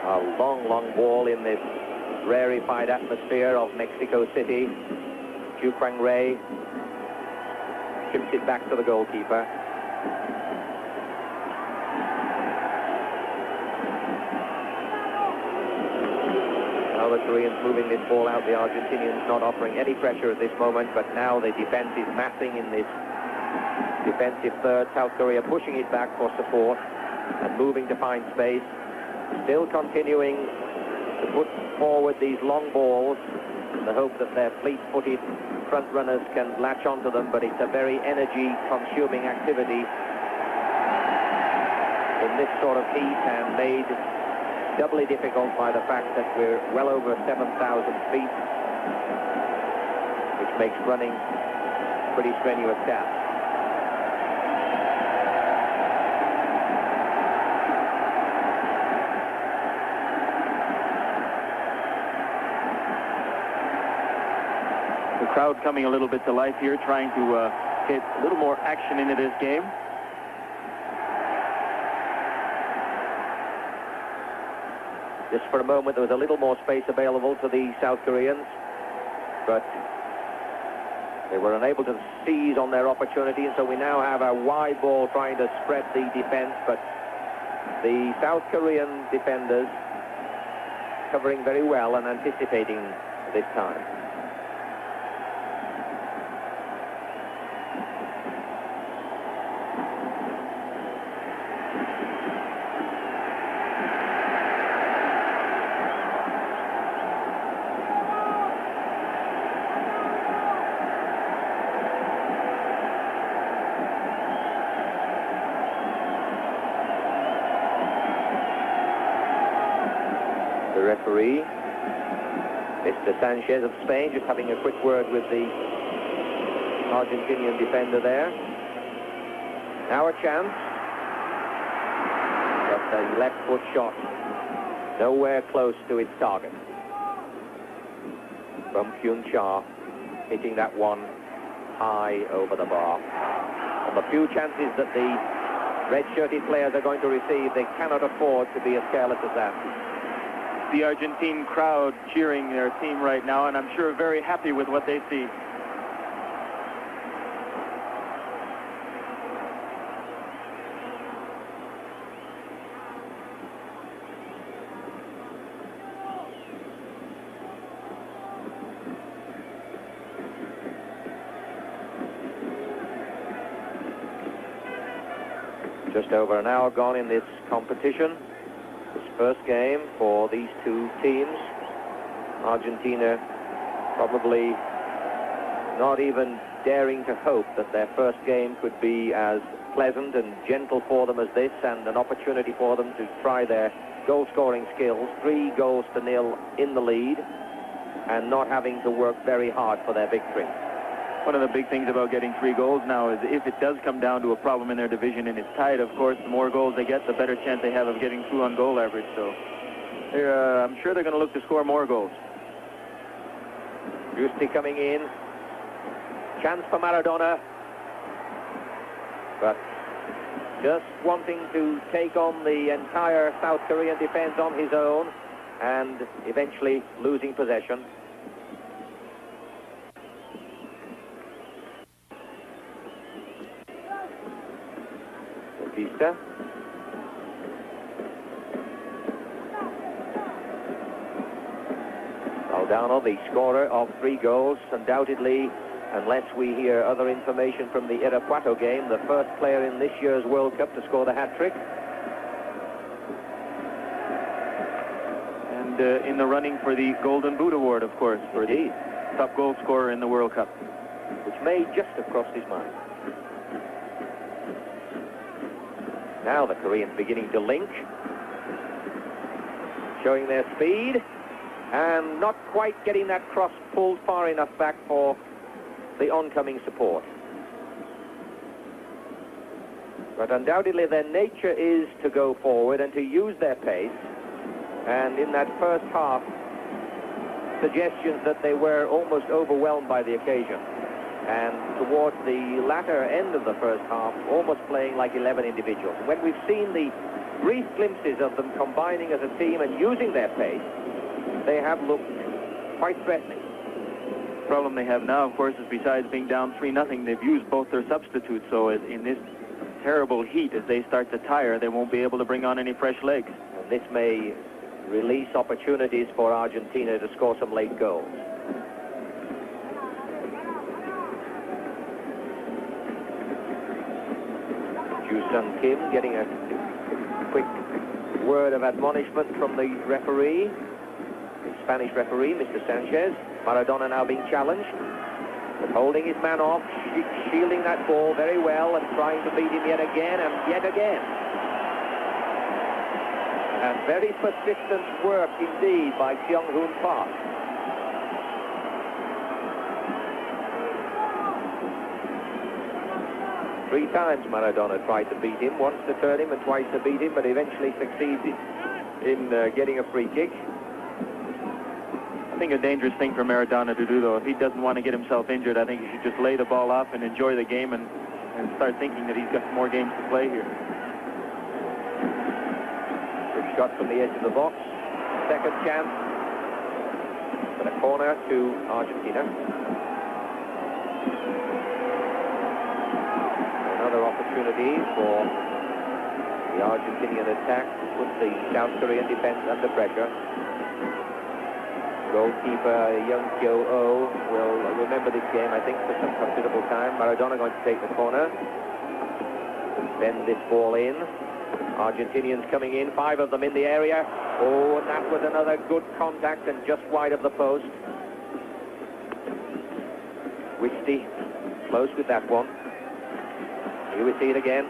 a long, long ball in this rarefied atmosphere of Mexico City. Chu Kwang Ray chips it back to the goalkeeper. Now the Koreans moving this ball out, the Argentinians not offering any pressure at this moment, but now the defense is massing in this defensive third. South Korea pushing it back for support and moving to find space. Still continuing to put forward these long balls in the hope that their fleet-footed front runners can latch onto them, but it's a very energy-consuming activity in this sort of heat, and made doubly difficult by the fact that we're well over 7,000 feet, which makes running a pretty strenuous task. the crowd coming a little bit to life here, trying to get a little more action into this game. Just for a moment, there was a little more space available to the South Koreans, but they were unable to seize on their opportunity, and so we now have a wide ball trying to spread the defense, but the South Korean defenders covering very well and anticipating this time. Referee, Mr. Sanchez of Spain, just having a quick word with the Argentinian defender there. Now a chance, but the left foot shot nowhere close to its target. From Kyung Cha, hitting that one high over the bar. On the few chances that the red-shirted players are going to receive, they cannot afford to be as careless as that. The Argentine crowd cheering their team right now, and I'm sure very happy with what they see. Just over an hour gone in this competition. This first game for these two teams. Argentina probably not even daring to hope that their first game could be as pleasant and gentle for them as this, and an opportunity for them to try their goal-scoring skills. 3-0 in the lead, and not having to work very hard for their victory. One of the big things about getting 3 goals now is if it does come down to a problem in their division and it's tied, of course, the more goals they get, the better chance they have of getting through on goal average. So I'm sure they're going to look to score more goals. Justi coming in. Chance for Maradona. But just wanting to take on the entire South Korean defense on his own, and eventually losing possession. Pista. Valdano, the scorer of 3 goals, undoubtedly, unless we hear other information from the Irapuato game, the first player in this year's World Cup to score the hat-trick. And in the running for the Golden Boot Award, of course, for the top goal scorer in the World Cup. Which may just have crossed his mind. Now the Koreans beginning to link, showing their speed, and not quite getting that cross pulled far enough back for the oncoming support. But undoubtedly their nature is to go forward and to use their pace, And in that first half, suggestions that they were almost overwhelmed by the occasion. And towards the latter end of the first half, almost playing like 11 individuals. When we've seen the brief glimpses of them combining as a team and using their pace, they have looked quite threatening. The problem they have now, of course, is besides being down 3-0, they've used both their substitutes. So in this terrible heat, as they start to tire, they won't be able to bring on any fresh legs. And this may release opportunities for Argentina to score some late goals. Ju-Sung Kim getting a quick word of admonishment from the referee, the Spanish referee, Mr. Sanchez. Maradona now being challenged, but holding his man off, shielding that ball very well and trying to beat him yet again and yet again. And very persistent work indeed by Kyung-Hoon Park. Three times Maradona tried to beat him, once to turn him and twice to beat him, but eventually succeeded in getting a free kick. I think a dangerous thing for Maradona to do, though. If he doesn't want to get himself injured, I think he should just lay the ball off and enjoy the game and start thinking that he's got more games to play here. Good shot from the edge of the box. Second chance. But a corner to Argentina. Another opportunity for the Argentinian attack to put the South Korean defense under pressure. Goalkeeper Young Kyo-oh will remember this game, I think, for some considerable time. Maradona going to take the corner. Bend this ball in. Argentinians coming in, 5 of them in the area. Oh, and that was another good contact and just wide of the post. Wisty close with that one. Here we see it again.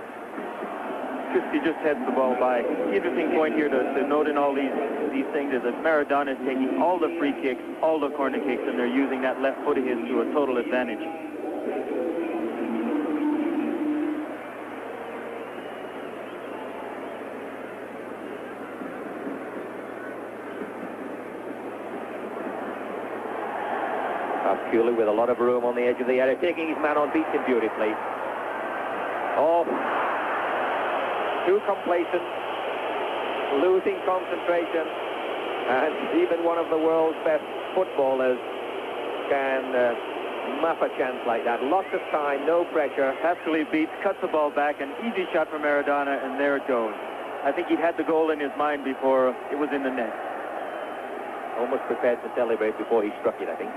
He just heads the ball by. The interesting point here to note in all these things is that Maradona is taking all the free kicks, all the corner kicks, and they're using that left foot of his to a total advantage. Pasculi with a lot of room on the edge of the area, taking his man on, beats him beautifully. Oh, too complacent, losing concentration, and even one of the world's best footballers can muff a chance like that. Lots of time, no pressure. Pasculi beats, cuts the ball back, an easy shot for Maradona, and there it goes. I think he'd had the goal in his mind before it was in the net. Almost prepared to celebrate before he struck it, I think.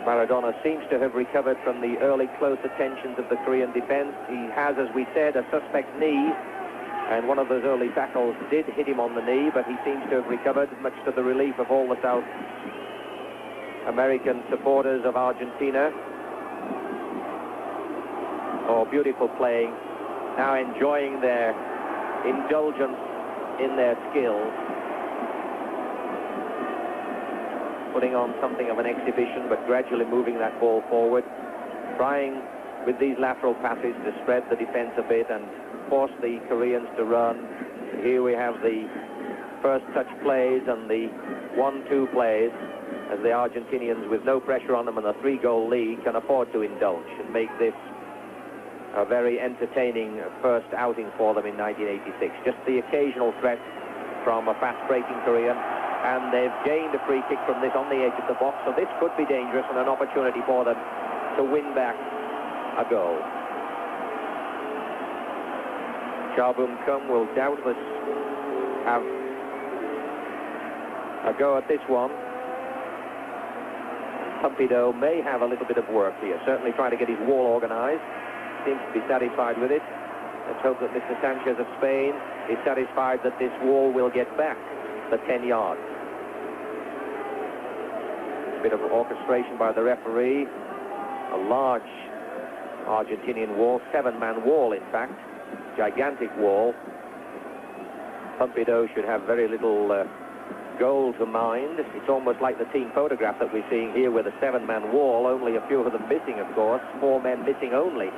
Maradona seems to have recovered from the early close attentions of the Korean defense. He has, as we said, a suspect knee, and one of those early tackles did hit him on the knee, but he seems to have recovered, much to the relief of all the South American supporters of Argentina. Oh, beautiful playing. Now enjoying their indulgence in their skills. Putting on something of an exhibition, but gradually moving that ball forward, trying with these lateral passes to spread the defense a bit and force the Koreans to run. Here we have the first touch plays and the 1-2 plays, as the Argentinians, with no pressure on them and a 3-goal lead, can afford to indulge and make this a very entertaining first outing for them in 1986. Just the occasional threat from a fast-breaking Korean, and they've gained a free kick from this on the edge of the box, so this could be dangerous and an opportunity for them to win back a goal. Cha Bum-Kum will doubtless have a go at this one. Partido may have a little bit of work here, certainly trying to get his wall organized. Seems to be satisfied with it. Let's hope that Mr. Sanchez of Spain is satisfied that this wall will get back the 10 yards. Bit of orchestration by the referee. A large Argentinian wall, 7-man wall in fact, gigantic wall. Partido should have very little goal to mind. It's almost like the team photograph that we're seeing here with a 7-man wall, only a few of them missing, of course, 4 men missing only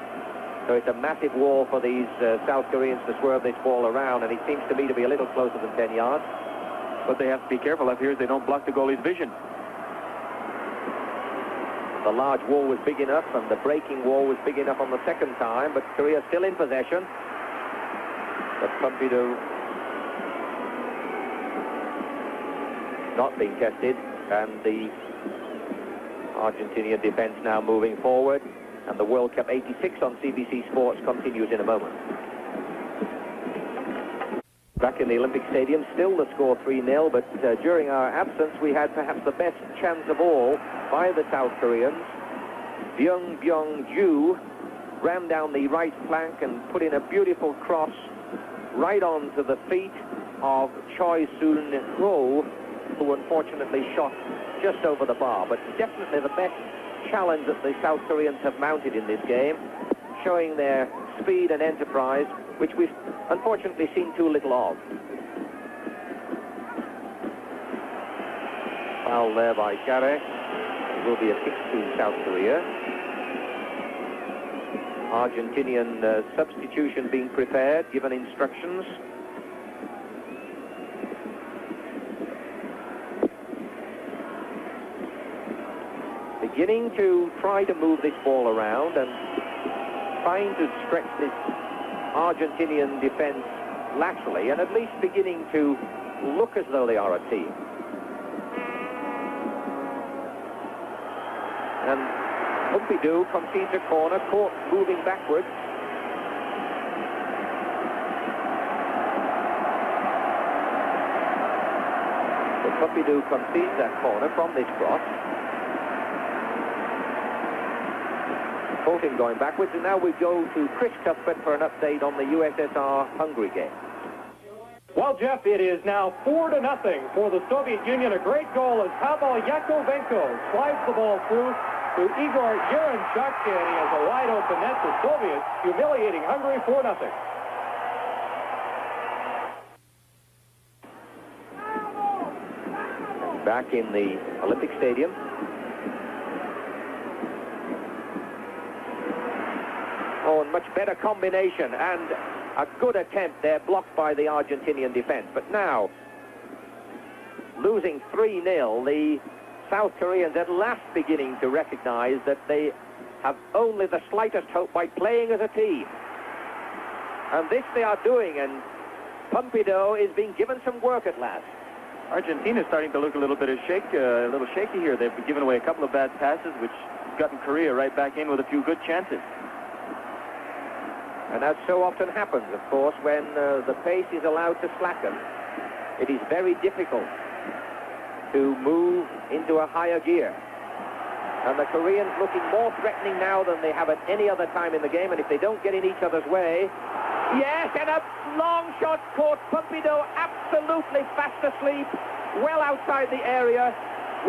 So it's a massive wall for these South Koreans to swerve this ball around, and it seems to me to be a little closer than 10 yards. But they have to be careful up here they don't block the goalie's vision. The large wall was big enough, and the breaking wall was big enough on the second time, but Korea still in possession. But Partido not being tested, and the Argentinian defense now moving forward, and the World Cup 86 on CBC Sports continues in a moment. Back in the Olympic Stadium, still the score 3-0, but during our absence we had perhaps the best chance of all by the South Koreans. Byung-Byung-Ju ran down the right flank and put in a beautiful cross right onto the feet of Choi Soon-ho, who unfortunately shot just over the bar. But definitely the best challenge that the South Koreans have mounted in this game, showing their speed and enterprise, which we've unfortunately seen too little of. Foul there by Kare. It will be a kick to South Korea. Argentinian substitution being prepared, given instructions. Beginning to try to move this ball around and trying to stretch this Argentinian defense laterally, and at least beginning to look as though they are a team. And Partido concedes a corner, caught moving backwards. So Partido concedes that corner from this cross. Caught him going backwards, and now we go to Chris Cuthbert for an update on the USSR-Hungary game. Well, Jeff, it is now 4-0 for the Soviet Union. A great goal as Pavel Yakovenko slides the ball through to Igor Yerenchuk, and he has a wide open net. The Soviets humiliating Hungary 4-0. Back in the Olympic Stadium. Oh, and much better combination, and a good attempt there, blocked by the Argentinian defense. But now, losing 3-0, the South Koreans at last beginning to recognize that they have only the slightest hope by playing as a team. And this they are doing, and Partido is being given some work at last. Argentina is starting to look a little shaky here. They've given away a couple of bad passes, which has gotten Korea right back in with a few good chances. And as so often happens, of course, when the pace is allowed to slacken, it is very difficult to move into a higher gear. And the Koreans looking more threatening now than they have at any other time in the game, and if they don't get in each other's way... Yes, and a long shot caught. Partido absolutely fast asleep, well outside the area.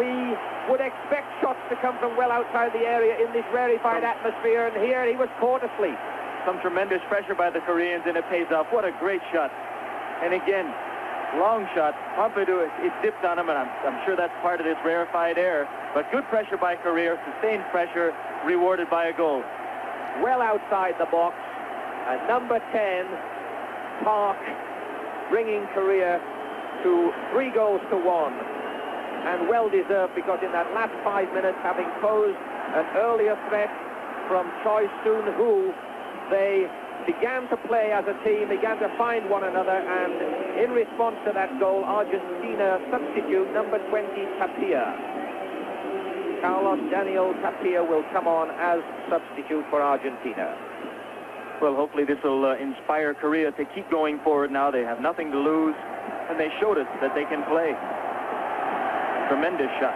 We would expect shots to come from well outside the area in this rarefied atmosphere, and here he was caught asleep. Some tremendous pressure by the Koreans, and it pays off. What a great shot. And again, long shot. Partido, it dipped on him, and I'm sure that's part of this rarefied air. But good pressure by Korea, sustained pressure, rewarded by a goal. Well outside the box. And number 10, Park, bringing Korea to 3-1. And well-deserved, because in that last 5 minutes, having posed an earlier threat from Choi Soon-ho, they began to play as a team, began to find one another, and in response to that goal, Argentina substitute number 20, Tapia. Carlos Daniel Tapia will come on as substitute for Argentina. Well, hopefully this will inspire Korea to keep going forward now. They have nothing to lose, and they showed us that they can play. Tremendous shot.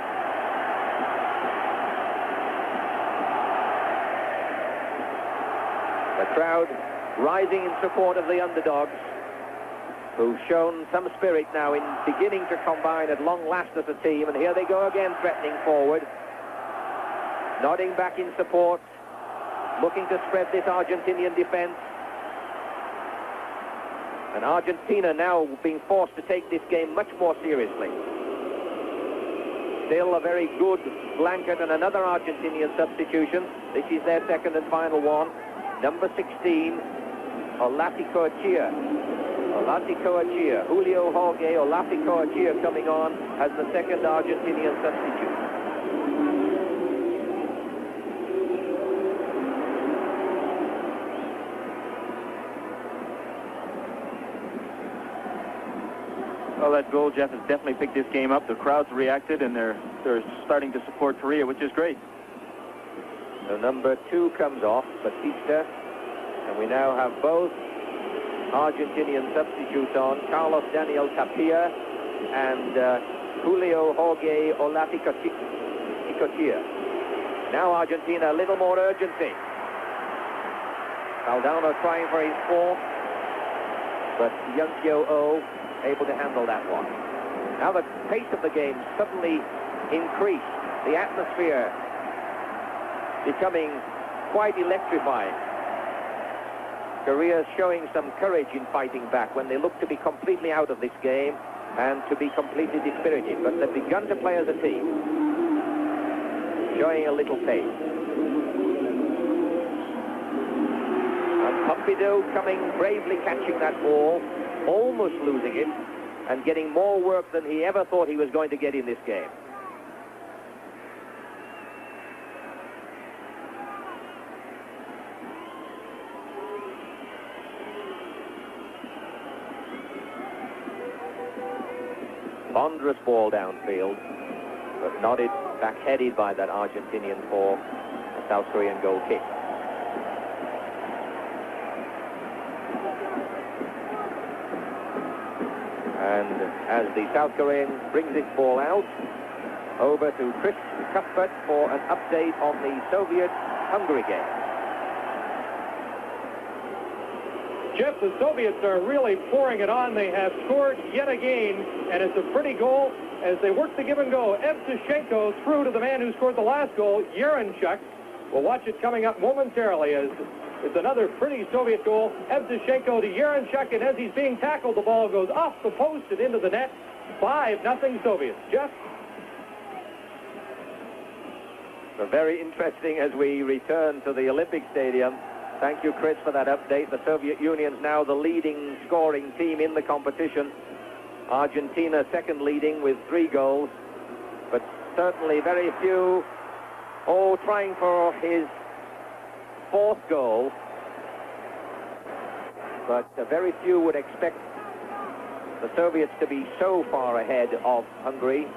The crowd rising in support of the underdogs, who've shown some spirit now in beginning to combine at long last as a team. And here they go again, threatening forward, nodding back in support, looking to spread this Argentinian defense. And Argentina now being forced to take this game much more seriously. Still a very good blanket and another Argentinian substitution. This is their second and final one. Number 16, Olafikoachia. Julio Jorge Olafikoachia coming on as the second Argentinian substitute. Well, that goal, Jeff, has definitely picked this game up. The crowds reacted, and they're starting to support Korea, which is great. So number 2 comes off, Batista, and we now have both Argentinian substitutes on, Carlos Daniel Tapia and Julio Jorge Olafikoachia. Now Argentina, a little more urgency. Valdano trying for his fourth, but Youngkyo Oh able to handle that one. Now the pace of the game suddenly increased. The atmosphere becoming quite electrifying. Korea showing some courage in fighting back when they look to be completely out of this game and to be completely dispirited. But they've begun to play as a team, showing a little pace. And Partido coming, bravely catching that ball, almost losing it, and getting more work than he ever thought he was going to get in this game. Ponderous ball downfield, but nodded back-headed by that Argentinian for a South Korean goal kick. And as the South Korean brings this ball out, over to Chris Cuthbert for an update on the Soviet-Hungary game. Jeff, the Soviets are really pouring it on. They have scored yet again, and it's a pretty goal as they work the give and go. Evtushenko through to the man who scored the last goal, Yerenchuk. We'll watch it coming up momentarily as it's another pretty Soviet goal. Evtushenko to Yerenchuk, and as he's being tackled, the ball goes off the post and into the net. 5-0 Soviets. Jeff? So very interesting as we return to the Olympic Stadium. Thank you, Chris, for that update. The Soviet Union's now the leading scoring team in the competition. Argentina second leading with 3 goals, but certainly very few, trying for his 4th goal. But very few would expect the Soviets to be so far ahead of Hungary,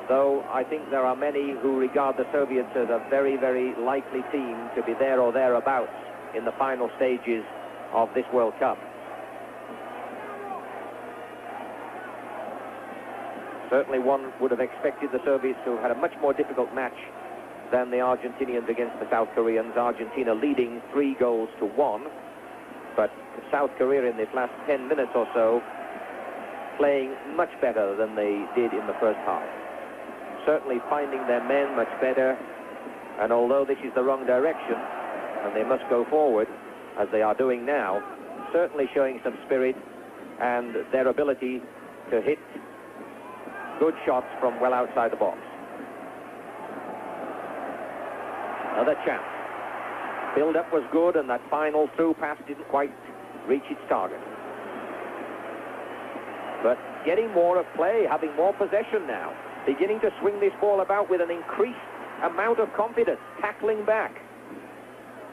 though I think there are many who regard the Soviets as a very, very likely team to be there or thereabouts in the final stages of this World Cup. Certainly one would have expected the Soviets to have had a much more difficult match than the Argentinians against the South Koreans. Argentina leading 3-1, but South Korea in this last 10 minutes or so playing much better than they did in the first half. Certainly finding their men much better, and although this is the wrong direction and they must go forward as they are doing now, certainly showing some spirit and their ability to hit good shots from well outside the box. Another chance. Build-up was good, and that final through pass didn't quite reach its target. But getting more of play, having more possession now, beginning to swing this ball about with an increased amount of confidence, tackling back.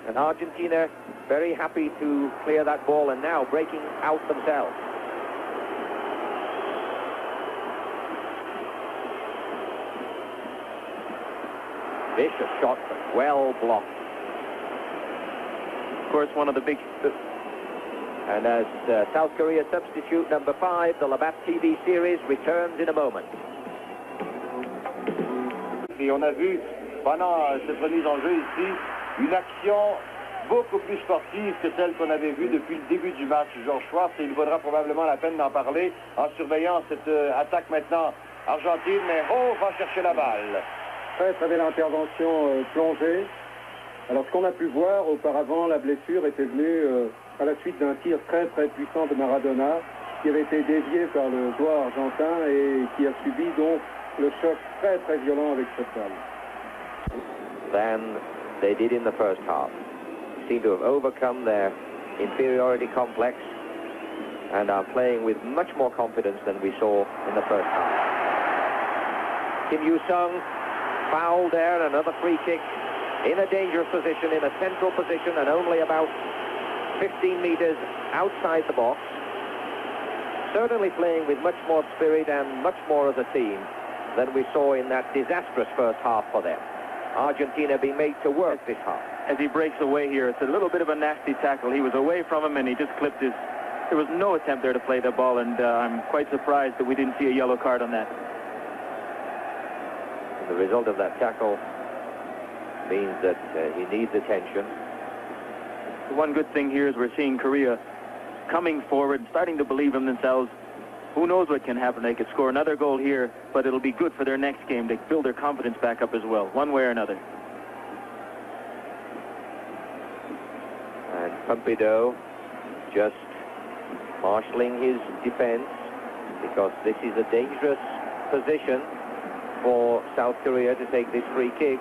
And Argentina very happy to clear that ball and now breaking out themselves. Vicious shot, but well blocked. Of course, one of the big... And as South Korea substitute number 5, the Labatt TV series returns in a moment. Et on a vu pendant cette remise en jeu ici une action beaucoup plus sportive que celle qu'on avait vue depuis le début du match, Georges Schwartz, et il vaudra probablement la peine d'en parler en surveillant cette attaque maintenant argentine, mais va chercher la balle. Très très belle intervention plongée. Alors ce qu'on a pu voir auparavant, la blessure était venue à la suite d'un tir très très puissant de Maradona qui avait été dévié par le joueur argentin et qui a subi donc le choc très très violent avec cette balle. Than they did in the first half. seem to have overcome their inferiority complex and are playing with much more confidence than we saw in the first half. Kim Yu-sung fouled there, another free kick in a dangerous position, in a central position, and only about 15 meters outside the box. Certainly playing with much more spirit and much more as a team than we saw in that disastrous first half for them. Argentina being made to work this half. As he breaks away here, it's a little bit of a nasty tackle. He was away from him and he just clipped his... There was no attempt there to play the ball, and I'm quite surprised that we didn't see a yellow card on that. The result of that tackle means that he needs attention. The one good thing here is we're seeing Korea coming forward, starting to believe in themselves. Who knows what can happen? They could score another goal here, but it'll be good for their next game. They build their confidence back up as well, one way or another. And Partido just marshalling his defense, because this is a dangerous position for South Korea to take this free kick.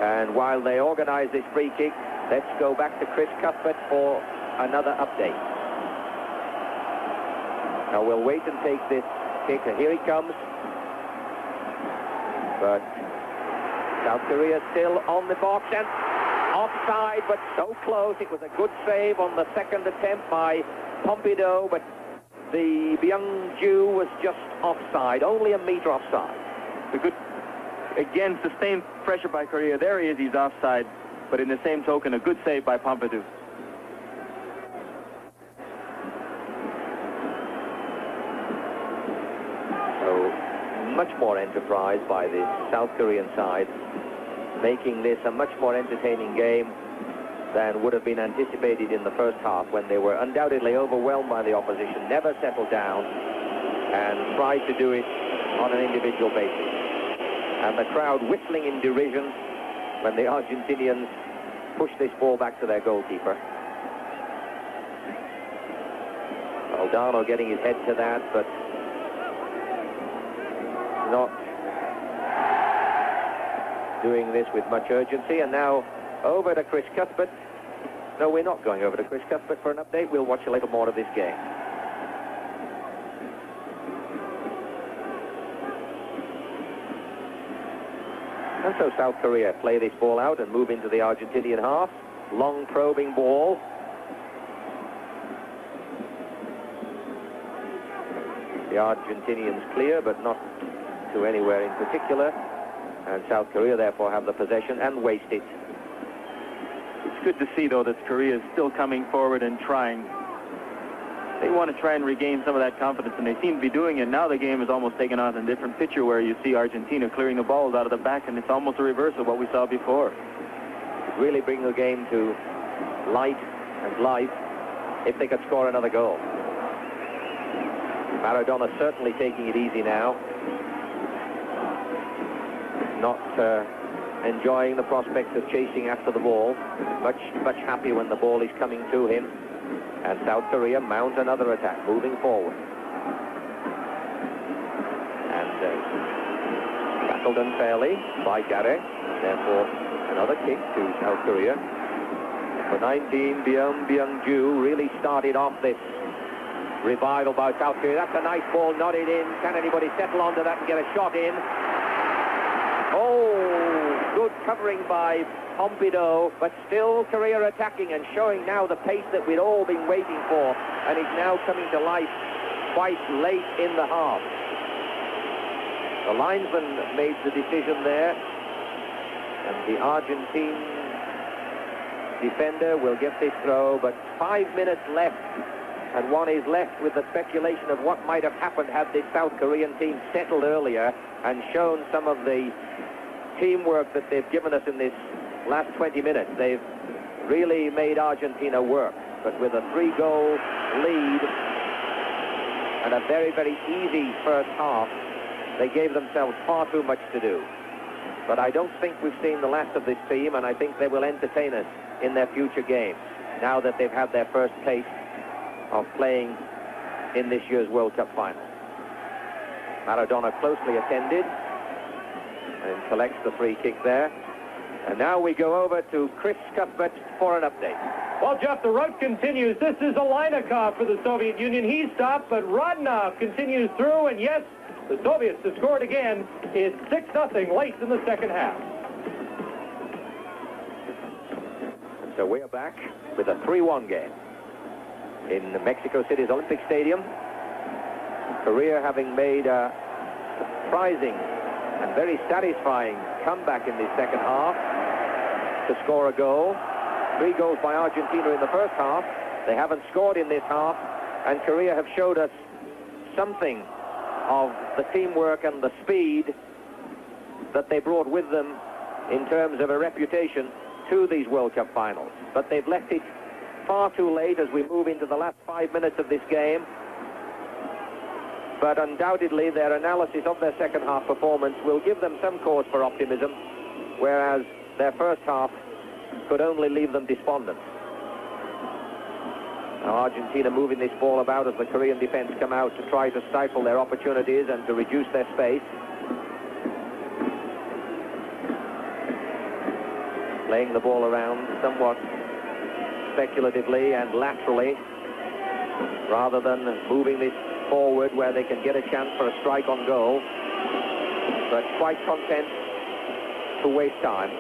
And while they organize this free kick, let's go back to Chris Cuthbert for another update. Now we'll wait and take this kick. Here he comes. But South Korea still on the box and offside, but so close. It was a good save on the second attempt by Partido, but the Byung-ju was just offside, only a meter offside. The good, again, sustained pressure by Korea. There he is, he's offside, but in the same token, a good save by Partido. So much more enterprise by the South Korean side, making this a much more entertaining game than would have been anticipated in the first half, when they were undoubtedly overwhelmed by the opposition, never settled down, and tried to do it on an individual basis. And the crowd whistling in derision when the Argentinians pushed this ball back to their goalkeeper. Aldano getting his head to that, but not doing this with much urgency. And now over to Chris Cuthbert. No, we're not going over to Chris Cuthbert for an update. We'll watch a little more of this game. And so South Korea play this ball out and move into the Argentinian half. Long probing ball. The Argentinians clear, but not to anywhere in particular. And South Korea therefore have the possession and waste it. It's good to see, though, that Korea is still coming forward and trying. They want to try and regain some of that confidence, and they seem to be doing it. Now the game is almost taken on a different picture, where you see Argentina clearing the balls out of the back, and it's almost a reverse of what we saw before. Really bring the game to light and life if they could score another goal. Maradona certainly taking it easy now. Not enjoying the prospect of chasing after the ball. Much happier when the ball is coming to him. And South Korea mount another attack, moving forward. And tackled unfairly by Gare. Therefore, another kick to South Korea. For 19, Byung-ju really started off this revival by South Korea. That's a nice ball, nodded in. Can anybody settle onto that and get a shot in? Oh, good covering by Partido, but still Korea attacking and showing now the pace that we'd all been waiting for, and is now coming to life quite late in the half. The linesman made the decision there, and the Argentine defender will get this throw, but 5 minutes left, and one is left with the speculation of what might have happened had this South Korean team settled earlier and shown some of the teamwork that they've given us in this last 20 minutes. They've really made Argentina work, but with a 3-goal lead and a very, very easy first half, they gave themselves far too much to do. But I don't think we've seen the last of this team, and I think they will entertain us in their future games, now that they've had their first taste of playing in this year's World Cup final. Maradona closely attended and collects the free kick there. And now we go over to Chris Cuthbert for an update. Well, Jeff, the rout continues. This is Aleinnikov for the Soviet Union. He stopped, but Rodnov continues through, and yes, the Soviets have scored again. It's 6-0 late in the second half. And so we are back with a 3-1 game in Mexico City's Olympic Stadium. Korea having made a surprising and very satisfying comeback in the second half to score a goal. 3 goals by Argentina in the first half. They haven't scored in this half, and Korea have showed us something of the teamwork and the speed that they brought with them in terms of a reputation to these World Cup finals. But they've left it far too late as we move into the last 5 minutes of this game. But undoubtedly their analysis of their second half performance will give them some cause for optimism, whereas their first half could only leave them despondent. Now Argentina moving this ball about as the Korean defense come out to try to stifle their opportunities and to reduce their space. Playing the ball around somewhat speculatively and laterally, rather than moving this forward where they can get a chance for a strike on goal, but quite content to waste time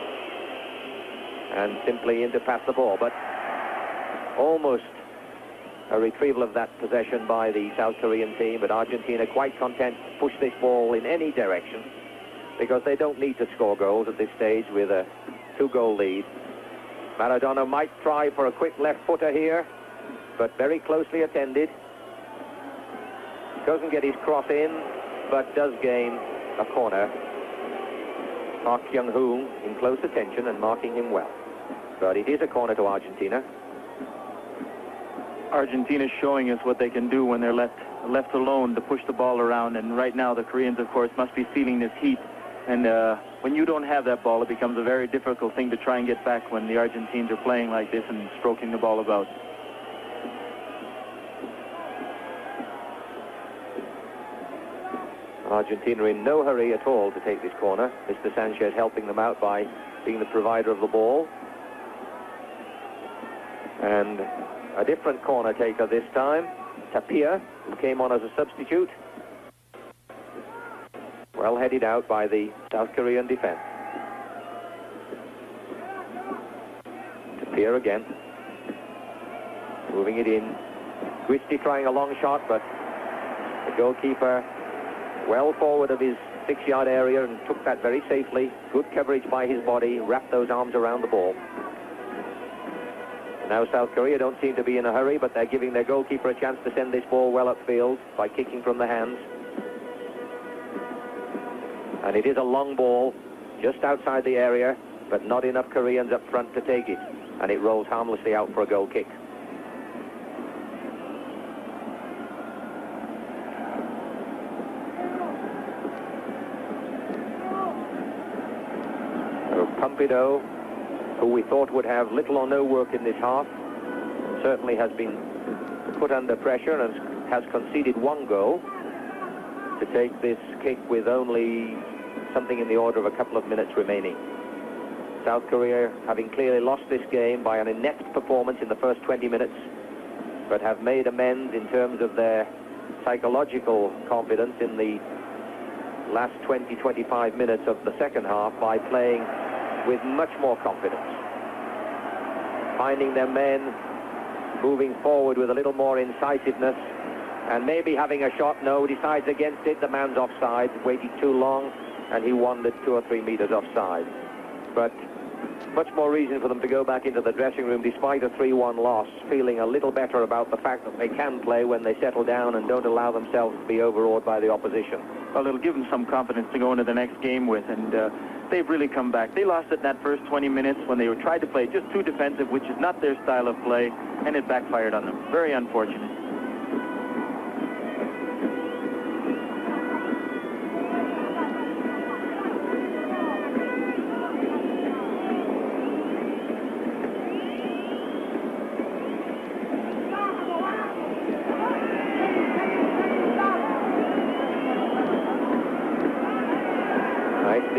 and simply in to pass the ball. But almost a retrieval of that possession by the South Korean team, but Argentina quite content to push this ball in any direction because they don't need to score goals at this stage with a 2-goal lead. Maradona might try for a quick left footer here, but very closely attended. Doesn't get his cross in, but does gain a corner. Park Kyung-hoo in close attention and marking him well. But it is a corner to Argentina. Argentina's showing us what they can do when they're left alone to push the ball around, and right now the Koreans, of course, must be feeling this heat, and when you don't have that ball, it becomes a very difficult thing to try and get back when the Argentines are playing like this and stroking the ball about. Argentina in no hurry at all to take this corner. Mr. Sanchez helping them out by being the provider of the ball. And a different corner taker this time, Tapia, who came on as a substitute. Well headed out by the South Korean defense. Tapia again. Moving it in. Guisti trying a long shot, but the goalkeeper well forward of his 6-yard area and took that very safely. Good coverage by his body, wrapped those arms around the ball. Now South Korea don't seem to be in a hurry, but they're giving their goalkeeper a chance to send this ball well upfield by kicking from the hands. And it is a long ball just outside the area, but not enough Koreans up front to take it. And it rolls harmlessly out for a goal kick. Partido, who we thought would have little or no work in this half, certainly has been put under pressure and has conceded 1 goal to take this kick with only something in the order of a couple of minutes remaining. South Korea having clearly lost this game by an inept performance in the first 20 minutes, but have made amends in terms of their psychological confidence in the last 20-25 minutes of the second half by playing with much more confidence, finding their men, moving forward with a little more incisiveness, and maybe having a shot. No, decides against it. The man's offside, waited too long, and he wandered 2 or 3 meters offside. But much more reason for them to go back into the dressing room despite a 3-1 loss, feeling a little better about the fact that they can play when they settle down and don't allow themselves to be overawed by the opposition. Well, it'll give them some confidence to go into the next game with, and they've really come back. They lost it in that first 20 minutes when they were tried to play just too defensive, which is not their style of play, and it backfired on them. Very unfortunate.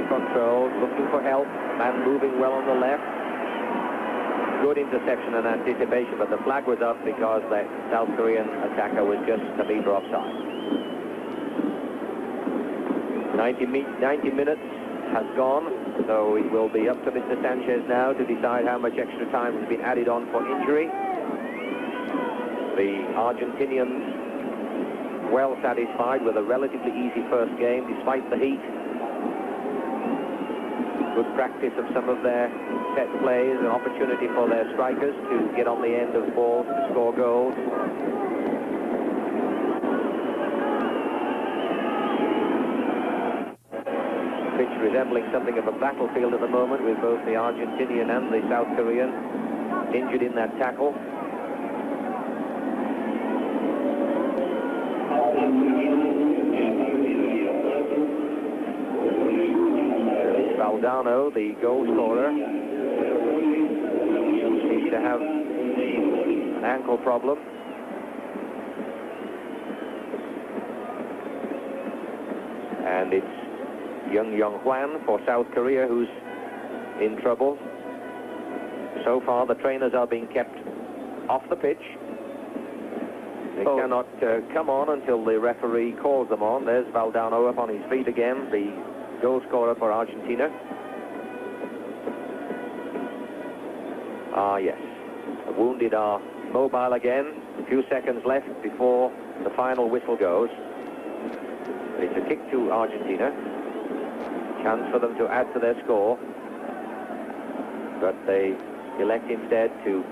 control, looking for help. Man moving well on the left. Good interception and anticipation, but the flag was up because the South Korean attacker was just a meter offside. 90 minutes has gone, so it will be up to Mr. Sanchez now to decide how much extra time has been added on for injury. The Argentinians well satisfied with a relatively easy first game despite the heat. Good practice of some of their set plays, an opportunity for their strikers to get on the end of balls to score goals. Pitch resembling something of a battlefield at the moment, with both the Argentinian and the South Korean injured in that tackle. Valdano, the goal scorer, seems to have an ankle problem. And it's Young Hwan for South Korea who's in trouble. So far, the trainers are being kept off the pitch. They cannot come on until the referee calls them on. There's Valdano up on his feet again, the goal scorer for Argentina. Ah, yes. The wounded are mobile again. A few seconds left before the final whistle goes. It's a kick to Argentina. Chance for them to add to their score. But they elect instead to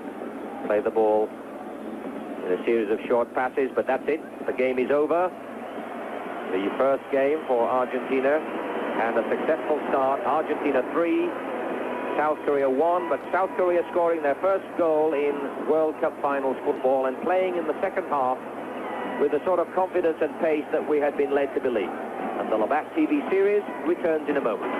play the ball in a series of short passes, but that's it. The game is over. The first game for Argentina, and a successful start. Argentina 3, South Korea 1, but South Korea scoring their first goal in World Cup finals football and playing in the second half with the sort of confidence and pace that we had been led to believe. And the Labatt TV series returns in a moment.